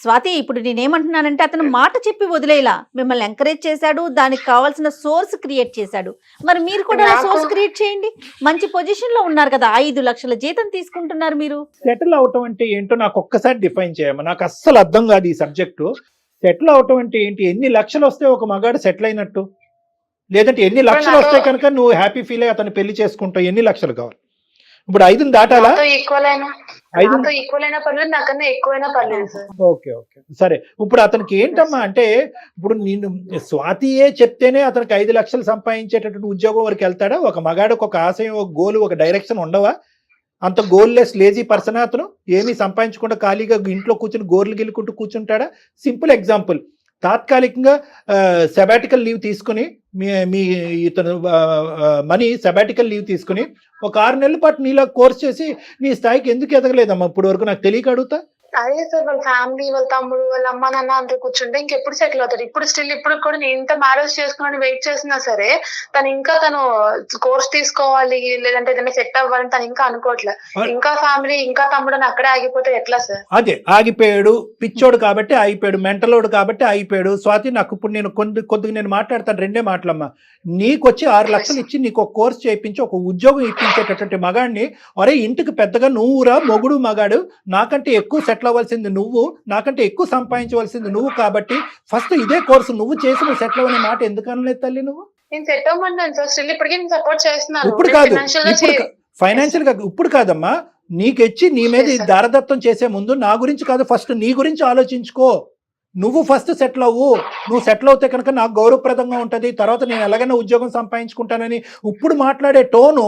స్వాతి. ఇప్పుడు నేనేమంటున్నానంటే అతను మాట చెప్పి వదిలేలా మిమ్మల్ని ఎంకరేజ్ చేశాడు, దానికి కావాల్సిన సోర్స్ క్రియేట్ చేశాడు. మరి మీరు కూడా సోర్స్ క్రియేట్ చేయండి. మంచి పొజిషన్ లో ఉన్నారు కదా, 5 లక్షల జీతం తీసుకుంటున్నారు మీరు.
సెటిల్ అవటం అంటే ఏంటో నాకు ఒక్కసారి డిఫైన్ చేయమ్మా. నాకు అస్సలు అర్థం కాదు ఈ సబ్జెక్టు. సెటిల్ అవటం అంటే ఏంటి? ఎన్ని లక్షలు వస్తే ఒక మగాడు సెటిల్ అయినట్టు? లేదంటే ఎన్ని లక్షలు వస్తే కనుక నువ్వు హ్యాపీ ఫీల్ అయ్యి అతను పెళ్లి చేసుకుంటావు? ఎన్ని లక్షలు కావాలి? ఇప్పుడు 5 దాటాలా?
ఈక్వల్ అయినా పర్లేదు, నాకన్నా ఎక్కువైనా పర్లేదు సార్.
ఓకే సరే. ఇప్పుడు అతనికి ఏంటమ్మా అంటే, ఇప్పుడు నేను స్వాతియే చెప్తేనే అతనికి 5 లక్షలు సంపాదించేటటువంటి ఉద్యోగం వరకు వెళ్తాడా? ఒక మగాడికి ఒక ఆశయం, ఒక గోల్, ఒక డైరెక్షన్ ఉండవా? అంత గోల్లెస్ లేజీ పర్సన్ అతను? ఏమీ సంపాదించకుండా ఖాళీగా ఇంట్లో కూర్చుని గోర్లు గిల్లుకుంటూ కూర్చుంటాడా? సింపుల్ ఎగ్జాంపుల్, తాత్కాలికంగా సెబాటికల్ లీవ్ తీసుకుని మీ ఇతను మనీ సెబాటికల్ లీవ్ తీసుకుని ఒక 6 నెలల పాటు నీలా కోర్స్ చేసి నీ స్థాయికి ఎందుకు ఎదగలేదమ్మా ఇప్పుడు వరకు? నాకు తెలియక అడుగుతా.
అదే సార్, వాళ్ళ ఫ్యామిలీ, వాళ్ళ తమ్ముడు, వాళ్ళ అమ్మ నాన్న అందరూ కూర్చుంటే ఇంకెప్పుడు సెటిల్ అవుతాడు? ఇప్పుడు కూడా నేను ఇంత మ్యారేజ్ చేసుకుని వెయిట్ చేసినా సరే తను కోర్స్ తీసుకోవాలి లేదంటే ఏదైనా సెట్ అవ్వాలని తను ఇంకా అనుకోవట్లే. ఇంకా ఫ్యామిలీ, ఇంకా తమ్ముడు అని అక్కడే ఆగిపోతే ఎట్లా సార్?
అదే ఆగిపోయాడు. పిచ్చోడు కాబట్టి ఆగిపోయాడు, మెంటలోడు కాబట్టి ఆగిపోయాడు. స్వాతి, నాకు ఇప్పుడు నేను కొద్దిగా నేను మాట్లాడతాను. 2 మాటలమ్మా. నీకు వచ్చి 6 లక్షలు ఇచ్చి నీకు ఒక కోర్స్ చేయించి ఒక ఉద్యోగం ఇప్పించేటటువంటి మగాడిని, అరే ఇంటికి పెద్దగా నువ్వురా మొగుడు మగాడు, నాకంటే ఎక్కువ సెటిల్ అవ్వాల్సింది నువ్వు, నాకంటే ఎక్కువ సంపాదించవలసింది నువ్వు, కాబట్టి ఫస్ట్ ఇదే కోర్సు నువ్వు చేసి నువ్వు సెటిల్ అవ్వనే మాట ఎందుకు అనలేదు తల్లి నువ్వు?
నేను సెట్ అవ్వమన్నాను సార్, స్టిల్ ఇప్పటికీ నేను సపోర్ట్ చేస్తున్నాను.
ఇప్పుడు కాదు, ఫైనాన్షియల్ గా ఇప్పుడు కాదమ్మా. నీకెచ్చి నీ మీద దారదత్తం చేసే ముందు నా గురించి కాదు, ఫస్ట్ నీ గురించి ఆలోచించుకో. నువ్వు ఫస్ట్ సెటిల్ అవ్వు. నువ్వు సెటిల్ అవుతే కనుక నాకు గౌరవప్రదంగా ఉంటుంది, తర్వాత నేను ఎలాగైనా ఉద్యోగం సంపాదించుకుంటానని ఇప్పుడు మాట్లాడే టోను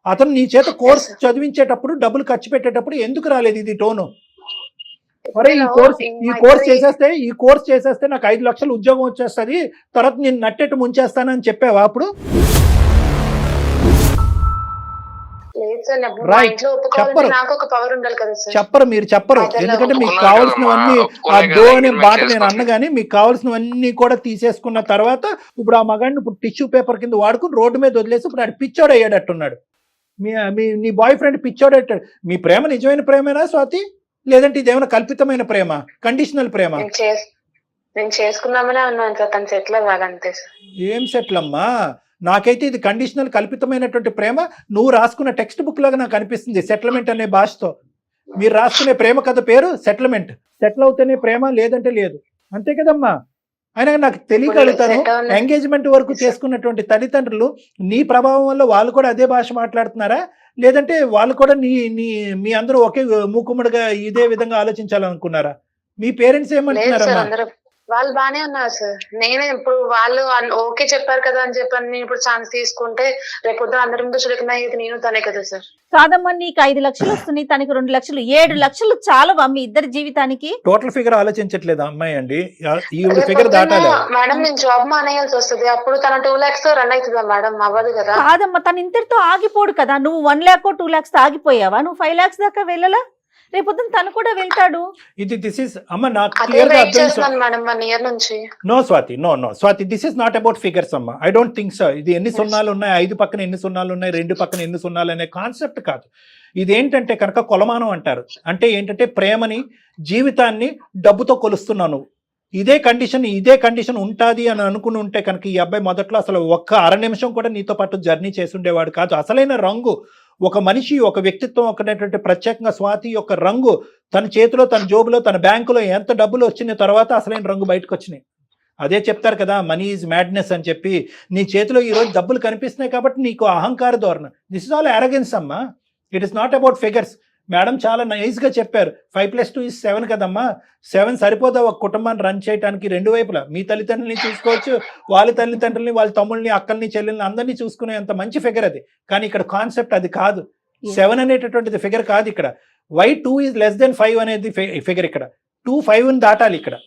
అతను నీ చేత కోర్స్ చదివించేటప్పుడు, డబ్బులు ఖర్చు పెట్టేటప్పుడు ఎందుకు రాలేదు ఇది టోను? అరే ఈ కోర్స్ చేసేస్తే నాకు 5 లక్షలు ఉద్యోగం వచ్చేస్తుంది, తర్వాత నేను నట్టెట్టు ముంచేస్తానని చెప్పావా అప్పుడు? చెప్పరు, మీరు చెప్పరు. ఎందుకంటే మీకు కావాల్సినవన్నీ ఆ దో అనే మాట నేను అన్నగాని మీకు కావాల్సినవన్నీ కూడా తీసేసుకున్న తర్వాత ఇప్పుడు ఆ మగాడిని ఇప్పుడు టిష్యూ పేపర్ కింద వాడుకుని రోడ్డు మీద వదిలేసి ఇప్పుడు ఆడు పిచ్చోడు అయ్యాడట్టున్నాడు. నీ బాయ్ ఫ్రెండ్ పిచ్చోడు అయ్యాడు. మీ ప్రేమ నిజమైన ప్రేమేనా స్వాతి, లేదంటే ఇదేమైనా కల్పితమైన ప్రేమ, కండిషనల్ ప్రేమ?
నేను చేసుకున్నామనే ఉన్నాను సార్, తను సెటిల్ అవ్వాలంతే.
ఏం సెటిల్ అమ్మా? నాకైతే ఇది కండిషనల్ కల్పితమైనటువంటి ప్రేమ. నువ్వు రాసుకున్న టెక్స్ట్ బుక్ లాగా నాకు అనిపిస్తుంది. సెటిల్మెంట్ అనే భాషతో మీరు రాసుకునే ప్రేమ కథ పేరు సెటిల్మెంట్. సెటిల్ అవుతేనే ప్రేమ, లేదంటే లేదు, అంతే కదమ్మా. అయినా నాకు తెలియగలుగుతాను, ఎంగేజ్మెంట్ వరకు చేసుకున్నటువంటి తల్లిదండ్రులు నీ ప్రభావం వల్ల వాళ్ళు కూడా అదే భాష మాట్లాడుతున్నారా, లేదంటే వాళ్ళు కూడా మీ అందరూ ఒకే మూకుమ్మడిగా ఇదే విధంగా ఆలోచించాలనుకున్నారా? మీ పేరెంట్స్ ఏమంటున్నారమ్మా?
వాళ్ళు బానే ఉన్నారు సార్. నేనే ఇప్పుడు వాళ్ళు ఓకే చెప్పారు కదా అని చెప్పని నేను ఇప్పుడు ఛాన్స్ తీసుకుంటే రేపు అందరి ముందు చులకన అయ్యేది నేను తనే కదా సార్.
కాదమ్మా, నీకు 5 లక్షలు వస్తున్నాయి, తనకి 2 లక్షలు, 7 లక్షలు చాలు మీ ఇద్దరి జీవితానికి.
టోటల్ ఫిగర్ ఆలోచించట్లేదు అమ్మాయి అండి, ఈ ఫిగర్ దాటాలి
మేడం. నేను జాబ్ మానేయాల్సి వస్తుంది, అప్పుడు తన 2 lakhs రన్ అవుతుందా మేడం? అవ్వదు కదా.
కాదమ్మా, తను ఇంతటితో ఆగిపోడు కదా. నువ్వు 1 lakh 2 lakhs ఆగిపోయావా? నువ్వు 5 lakhs దాకా వెళ్ళలా? రేపొద్దున తను కూడా వెళ్తాడు.
దిస్ ఇస్ అమ్మ నాకు
అదే
క్లియర్ గా
వెయిట్
అర్థం.
చేస్తున్నాను మేడం 1 year నుంచి.
No Swati, no Swati, this is not about figures అమ్మా. I don't think so. ఇది ఎన్ని సున్నాలు ఉన్నాయి, 5 పక్కన ఎన్ని సున్నాలు ఉన్నాయి, 2 పక్కన ఎన్ని సున్నాలు అనే కాన్సెప్ట్ కాదు. ఇదేంటంటే కనుక కొలమానం అంటారు. అంటే ఏంటంటే ప్రేమని, జీవితాన్ని డబ్బుతో కొలుస్తున్నాను. ఇదే కండిషన్ ఉంటుంది అని అనుకుని ఉంటే కనుక ఈ అబ్బాయి మొదట్లో అసలు ఒక్క అర నిమిషం కూడా నీతో పాటు జర్నీ చేసి ఉండేవాడు కాదు. అసలైన రంగు ఒక మనిషి, ఒక వ్యక్తిత్వం ఒకటేటువంటి ప్రత్యేకంగా స్వాతి యొక్క రంగు తన చేతిలో, తన జోబులో, తన బ్యాంకులో ఎంత డబ్బులు వచ్చిన తర్వాత అసలైన రంగు బయటకు వచ్చినాయి. అదే చెప్తారు కదా, మనీ ఈజ్ మ్యాడ్నెస్ అని చెప్పి. నీ చేతిలో ఈరోజు డబ్బులు కనిపిస్తున్నాయి కాబట్టి నీకు అహంకార ధోరణ. దిస్ ఇస్ ఆల్ అరగెన్స్ అమ్మా. It is not about figures. Madam చాలా నైస్గా చెప్పారు. 5+2 = 7 కదమ్మా. 7 సరిపోదా ఒక కుటుంబాన్ని రన్ చేయడానికి? 2 వైపులా మీ తల్లిదండ్రులని చూసుకోవచ్చు, వాళ్ళ తల్లిదండ్రులని, వాళ్ళ తమ్ముళ్ళని, అక్కల్ని, చెల్లెల్ని అందరినీ చూసుకునే అంత మంచి ఫిగర్ అది. కానీ ఇక్కడ కాన్సెప్ట్ అది కాదు. 7 అనేటటువంటిది ఫిగర్ కాదు ఇక్కడ. వై 2 = 5 అనేది ఫిగర్ ఇక్కడ. 2 5ని దాటాలి ఇక్కడ.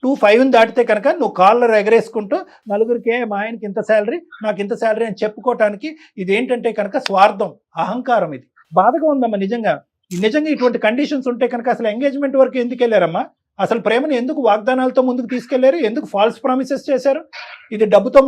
2 5ని దాటితే కనుక నువ్వు కాలర్ ఎగరేసుకుంటూ నలుగురికి మా ఆయనకి ఇంత శాలరీ, నాకు ఇంత శాలరీ అని చెప్పుకోవటానికి ఇదేంటంటే కనుక స్వార్థం, అహంకారం. ఇది బాధగా ఉందమ్మా నిజంగా. ఇటువంటి కండిషన్స్ ఉంటే కనుక అసలు ఎంగేజ్మెంట్ వరకు ఎందుకు వెళ్ళారమ్మా? అసలు ప్రేమను ఎందుకు వాగ్దానాలతో ముందుకు తీసుకెళ్లారు? ఎందుకు ఫాల్స్ ప్రామిసెస్ చేశారు? ఇది డబ్బుతో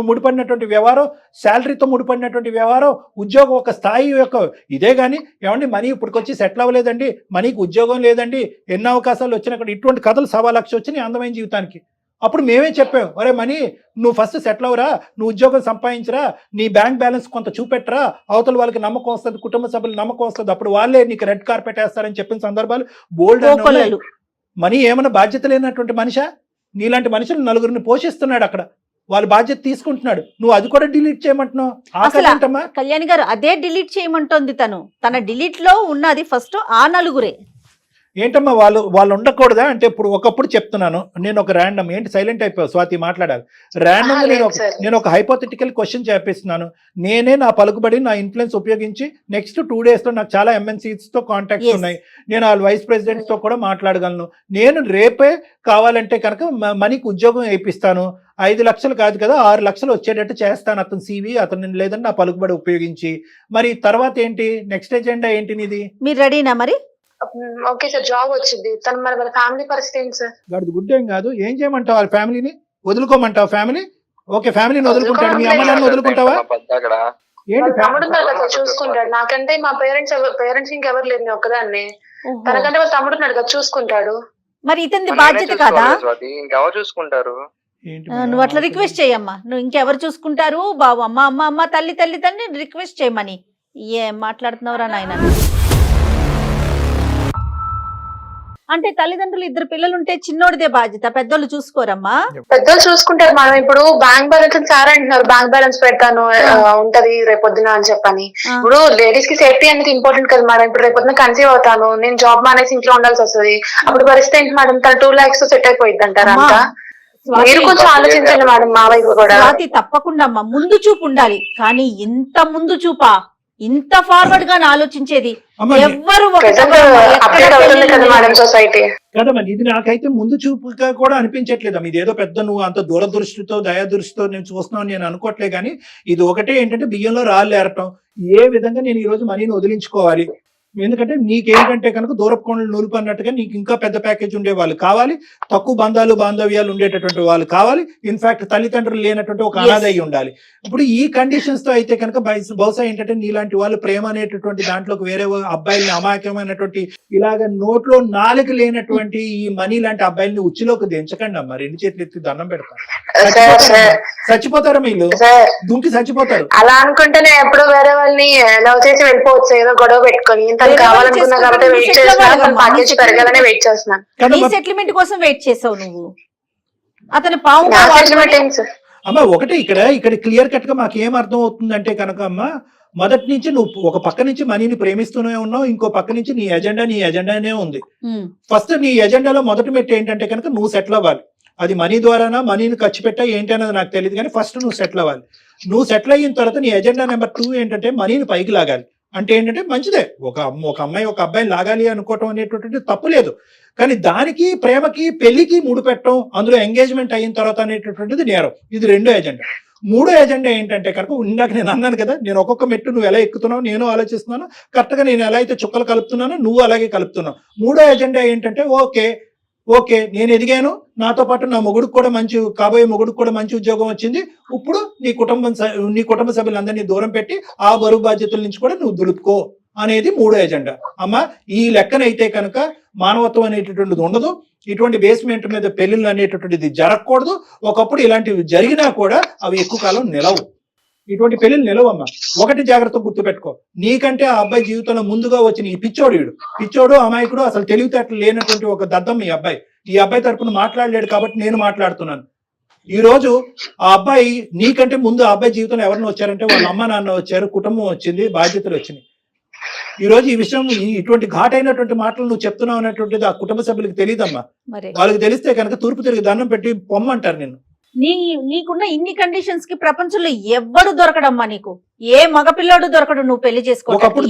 ముడిపడినటువంటి వ్యవహారం, శాలరీతో ముడిపడినటువంటి వ్యవహారం, ఉద్యోగం ఒక స్థాయి యొక్క ఇదే. కానీ ఏమండి మనీ ఇప్పటికొచ్చి సెటిల్ అవ్వలేదండి, మనీకి ఉద్యోగం లేదండి, ఎన్ని అవకాశాలు వచ్చినా ఇటువంటి కథలు 1,00,000 వచ్చినాయి అందమైన జీవితానికి. అప్పుడు మేమే చెప్పాం, ఒరే మనీ నువ్వు ఫస్ట్ సెటిల్ అవ్వరా, నువ్వు ఉద్యోగం సంపాదించరా, నీ బ్యాంక్ బ్యాలెన్స్ కొంత చూపెట్టరా, అవతల వాళ్ళకి నమ్మకం వస్తుంది, కుటుంబ సభ్యులు నమ్మకం వస్తుంది, అప్పుడు వాళ్ళే నీకు రెడ్ కార్పెట్ వేస్తారని చెప్పిన సందర్భాలు బోల్డ్. మనీ ఏమైనా బాధ్యత లేనటువంటి మనిషా? నీలాంటి మనుషులు 9గురిని పోషిస్తున్నాడు అక్కడ, వాళ్ళ బాధ్యత తీసుకుంటున్నాడు. నువ్వు అది కూడా డిలీట్ చేయమంటున్నావు.
కళ్యాణి గారు అదే డిలీట్ చేయమంటోంది. తన డిలీట్ లో ఉన్నది ఫస్ట్ ఆ 9గురే.
ఏంటమ్మా వాళ్ళు ఉండకూడదా అంటే? ఇప్పుడు ఒకప్పుడు చెప్తున్నాను నేను ఒక ర్యాండమ్. ఏంటి సైలెంట్ అయిపోయావు స్వాతి? మాట్లాడాలి. ర్యాండమ్ నేను ఒక హైపోథెటికల్ క్వశ్చన్ చేపిస్తున్నాను. నేనే నా పలుకుబడి, నా ఇన్ఫ్లుయెన్స్ ఉపయోగించి నెక్స్ట్ 2 days లో నాకు చాలా MNCs తో కాంటాక్ట్స్ ఉన్నాయి. నేను వాళ్ళ వైస్ ప్రెసిడెంట్స్ తో కూడా మాట్లాడగలను. నేను రేపే కావాలంటే కనుక మనీకి ఉద్యోగం వేయిస్తాను. 5 లక్షలు కాదు కదా, 6 లక్షలు వచ్చేటట్టు చేస్తాను అతను CV, అతను లేదంటే నా పలుకుబడి ఉపయోగించి. మరి తర్వాత ఏంటి? నెక్స్ట్ ఎజెండా ఏంటి నీది?
మీరు రెడీనా మరి?
ఓకే సార్, జాబ్ వచ్చింది. తను మరి వాళ్ళ ఫ్యామిలీ పరిస్థితి ఏంటి సార్?
గాడిది గుడ్ ఏం కాదు. ఏం చేయమంటావు? వాళ్ళ ఫ్యామిలీని వదులుకోమంటావు? ఫ్యామిలీ ఓకే, ఫ్యామిలీని వదులుకుంటాడు. మీ అమ్మ నాన్న వదులుకుంటావా?
తమ్ముడు చూసుకుంటాడు. నాకంటే మా పేరెంట్స్ ఇంకెవరు లేరు, నేను ఒక్కదాన్ని. తనకంటే వాళ్ళ తమ్ముడు ఉన్నాడు కదా, చూసుకుంటాడు.
మరి ఇతని బాధ్యత కాదా?
ఇంకెవరు చూసుకుంటారు?
నువ్వు అట్లా రిక్వెస్ట్ చేయమ్మా. నువ్వు ఇంకెవరు చూసుకుంటారు బాబు? అమ్మ తల్లి రిక్వెస్ట్ చేయమని. ఏం మాట్లాడుతున్నావురా నాయన? అంటే తల్లిదండ్రులు 2 పిల్లలు ఉంటే చిన్నోడిదే బాధ్యత, పెద్దోళ్ళు చూసుకోరమ్మా?
పెద్దోళ్ళు చూసుకుంటారు. మనం ఇప్పుడు బ్యాంక్ బ్యాలెన్స్ సార్ అంటున్నారు, బ్యాంక్ బ్యాలెన్స్ పెడతాను ఉంటది రేపొద్దున అని చెప్పని. ఇప్పుడు లేడీస్ కి సేఫ్టీ అనేది ఇంపార్టెంట్ కదా మేడం. ఇప్పుడు రేపొద్దున కన్సీవ్ అవుతాను, నేను జాబ్ మానేసి ఇంట్లో ఉండాల్సి వస్తుంది. అప్పుడు పరిస్థితి ఏంటి మేడం? తను 2 lakhs తో సెట్ అయిపోయింది అంటారా? అంతా మీరు కొంచెం ఆలోచించండి మేడం. మా వైపు కూడా
తప్పకుండా అమ్మా, ముందు చూపు ఉండాలి. కానీ ఇంత ముందు చూపా, ఇంత ఫార్వర్డ్ గా ఆలోచించేది ఎవ్వరు
కదమ్మా. ఇది నాకైతే ముందు చూపుగా కూడా అనిపించట్లేదు. ఇది ఏదో పెద్ద నువ్వు అంత దూరదృష్టితో, దయాదృష్టితో నేను చూస్తున్నావు నేను అనుకోవట్లే. కానీ ఇది ఒకటే ఏంటంటే బియ్యంలో రాళ్ళు ఏరటం. ఏ విధంగా నేను ఈ రోజు మనీని వదిలించుకోవాలి? ఎందుకంటే నీకేంటంటే కనుక దూరపు కొండలు నూలుపు అన్నట్టుగా నీకు ఇంకా పెద్ద ప్యాకేజ్ ఉండే వాళ్ళు కావాలి, తక్కువ బాంధవ్యాలు ఉండేటటువంటి వాళ్ళు కావాలి, ఇన్ఫాక్ట్ తల్లిదండ్రులు లేనటువంటి ఒక అనాథ అయి ఉండాలి. ఇప్పుడు ఈ కండిషన్స్ తో అయితే కనుక బహుశా ఏంటంటే నీలాంటి వాళ్ళు ప్రేమ అనేటటువంటి దాంట్లోకి వేరే అబ్బాయిల్ని, అమాయకమైనటువంటి ఇలాగ నోట్లో నాలుగు లేనటువంటి ఈ మనీ లాంటి అబ్బాయిల్ని ఉచ్చిలోకి దించకండి అమ్మా. 2 చేతులు ఎత్తి దండం పెడతారు. చచ్చిపోతారు వీళ్ళు, దుంకి చచ్చిపోతారు.
అలా అనుకుంటే నేను ఎప్పుడు వేరే వాళ్ళని లవ్ చేసి వెళ్ళిపోవచ్చు, ఏదో గొడవ పెట్టుకొని. కావాలనుకున్నా కాబట్టి వెయిట్ చేస్తున్నాను, ప్యాకేజ్ పెరగాలని వెయిట్ చేస్తున్నాను.
ఈ సెటిల్మెంట్ కోసం వెయిట్ చేసావు నువ్వు. అతను పాము
అమ్మా ఒకటి ఇక్కడ క్లియర్ కట్ గా మాకు ఏం అర్థం అవుతుందంటే కనుక అమ్మా, మొదటి నుంచి నువ్వు ఒక పక్క నుంచి మనీని ప్రేమిస్తూనే ఉన్నావు, ఇంకో పక్క నుంచి నీ ఎజెండానే ఉంది. ఫస్ట్ నీ ఎజెండాలో మొదటి మెట్టు ఏంటంటే కనుక నువ్వు సెటిల్ అవ్వాలి. అది మనీ ద్వారానా, మనీని ఖర్చు పెట్టా ఏంటి అన్నది నాకు తెలియదు. కానీ ఫస్ట్ నువ్వు సెటిల్ అవ్వాలి. నువ్వు సెటిల్ అయిన తర్వాత నీ ఎజెండా నెంబర్ 2 ఏంటంటే మనీని పైకి లాగాలి. అంటే ఏంటంటే మంచిదే, ఒక అమ్మాయి ఒక అబ్బాయిని లాగాలి అనుకోవటం అనేటటువంటి తప్పు లేదు. కానీ దానికి ప్రేమకి పెళ్లికి ముడిపెట్టడం, అందులో ఎంగేజ్మెంట్ అయిన తర్వాత అనేటటువంటిది నేరం. ఇది 2వ ఎజెండా. మూడో ఎజెండా ఏంటంటే కనుక ఇందాక నేను అన్నాను కదా, నేను ఒక్కొక్క మెట్టు నువ్వు ఎలా ఎక్కుతున్నావు నేను ఆలోచిస్తున్నాను, కరెక్ట్గా నేను ఎలా అయితే చుక్కలు కలుపుతున్నానో నువ్వు అలాగే కలుపుతున్నావు. మూడో ఎజెండా ఏంటంటే ఓకే నేను ఎదిగాను, నాతో పాటు నా మొగుడికి కూడా కాబోయే మొగుడికి కూడా మంచి ఉద్యోగం వచ్చింది, ఇప్పుడు నీ కుటుంబ సభ్యులందరినీ దూరం పెట్టి ఆ బరువు బాధ్యతల నుంచి కూడా నువ్వు దులుపుకో అనేది మూడో ఎజెండా. అమ్మ ఈ లెక్కనైతే కనుక మానవత్వం అనేటటువంటిది ఉండదు, ఇటువంటి బేస్మెంట్ మీద పెళ్లిళ్ళు అనేటటువంటిది జరగకూడదు. ఒకప్పుడు ఇలాంటివి జరిగినా కూడా అవి ఎక్కువ కాలం నిలవు, ఇటువంటి పెళ్లిళ్ళు నిలవమ్మా. ఒకటి జాగ్రత్త గుర్తుపెట్టుకో, నీకంటే ఆ అబ్బాయి జీవితంలో ముందుగా వచ్చిన ఈ పిచ్చోడు అమాయకుడు, అసలు తెలివితేటలు లేనటువంటి ఒక దద్దం ఈ అబ్బాయి తరపున మాట్లాడలేడు కాబట్టి నేను మాట్లాడుతున్నాను. ఈ రోజు ఆ అబ్బాయి నీకంటే ముందు ఆ అబ్బాయి జీవితంలో ఎవరిని వచ్చారంటే వాళ్ళ అమ్మ నాన్న వచ్చారు, కుటుంబం వచ్చింది, బాధ్యతలు వచ్చినాయి. ఈ రోజు ఈ విషయం ఇటువంటి ఘాటైనటువంటి మాటలు నువ్వు చెప్తున్నావు అనేటువంటిది ఆ కుటుంబ సభ్యులకు తెలియదమ్మా. వాళ్ళకి తెలిస్తే కనుక తూర్పు తిరిగి దండం పెట్టి పొమ్మంటారు నిన్ను.
నీకున్న ఇన్ని కండిషన్స్ కి ప్రపంచంలో ఎవ్వడు దొరకడమ్మా, నీకు ఏ మగపిల్లాడు దొరకడు నువ్వు పెళ్లి చేసుకో.
ఒకప్పుడు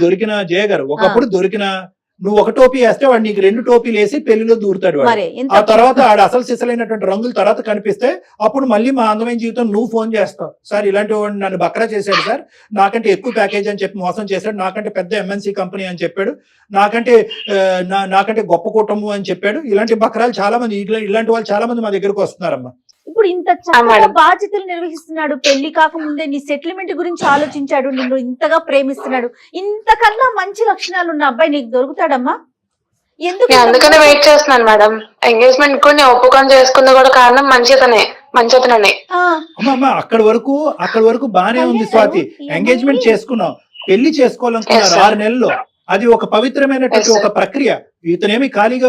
దొరికిన జయ గారు, ఒకప్పుడు దొరికిన నువ్వు ఒక టోపీ వేస్తే వాడు నీకు 2 టోపీలు వేసి పెళ్లిలో దూరుతాడు. ఆ తర్వాత ఆడ అసలు సిసలైనటువంటి రంగుల తర్వాత కనిపిస్తే అప్పుడు మళ్ళీ మా అందమైన జీవితం నువ్వు ఫోన్ చేస్తావు, సార్ ఇలాంటి వాడు నన్ను బక్రా చేశాడు సార్, నాకంటే ఎక్కువ ప్యాకేజ్ అని చెప్పి మోసం చేశాడు, నాకంటే పెద్ద ఎంఎన్సీ కంపెనీ అని చెప్పాడు, నాకంటే గొప్ప కుటుంబం అని చెప్పాడు. ఇలాంటి బక్రాలు చాలా మంది, ఇలాంటి వాళ్ళు చాలా మంది మా దగ్గరకు వస్తున్నారమ్మా.
ఇప్పుడు ఇంత చాలా బాధ్యతలు నిర్వహిస్తున్నాడు, పెళ్లి కాకముందే నీ సెటిల్మెంట్ గురించి ఆలోచించాడు, నిన్ను ఇంతగా ప్రేమిస్తున్నాడు, ఇంతకన్నా మంచి లక్షణాలు ఉన్న అబ్బాయి నీకు దొరుకుతాడమ్మా?
అందుకనే వెయిట్ చేస్తున్నాను మేడం. ఎంగేజ్మెంట్ కూడా నేను ఒప్పుకొని చేసుకుంది కూడా కారణం మంచితననే.
అమ్మా అక్కడి వరకు బానే ఉంది స్వాతి, ఎంగేజ్మెంట్ చేసుకున్నావు, పెళ్లి చేసుకోవాలనుకున్నారు 6 నెలల్లో, అది ఒక పవిత్రమైనటువంటి ఒక ప్రక్రియ. ఇతనేమి ఖాళీగా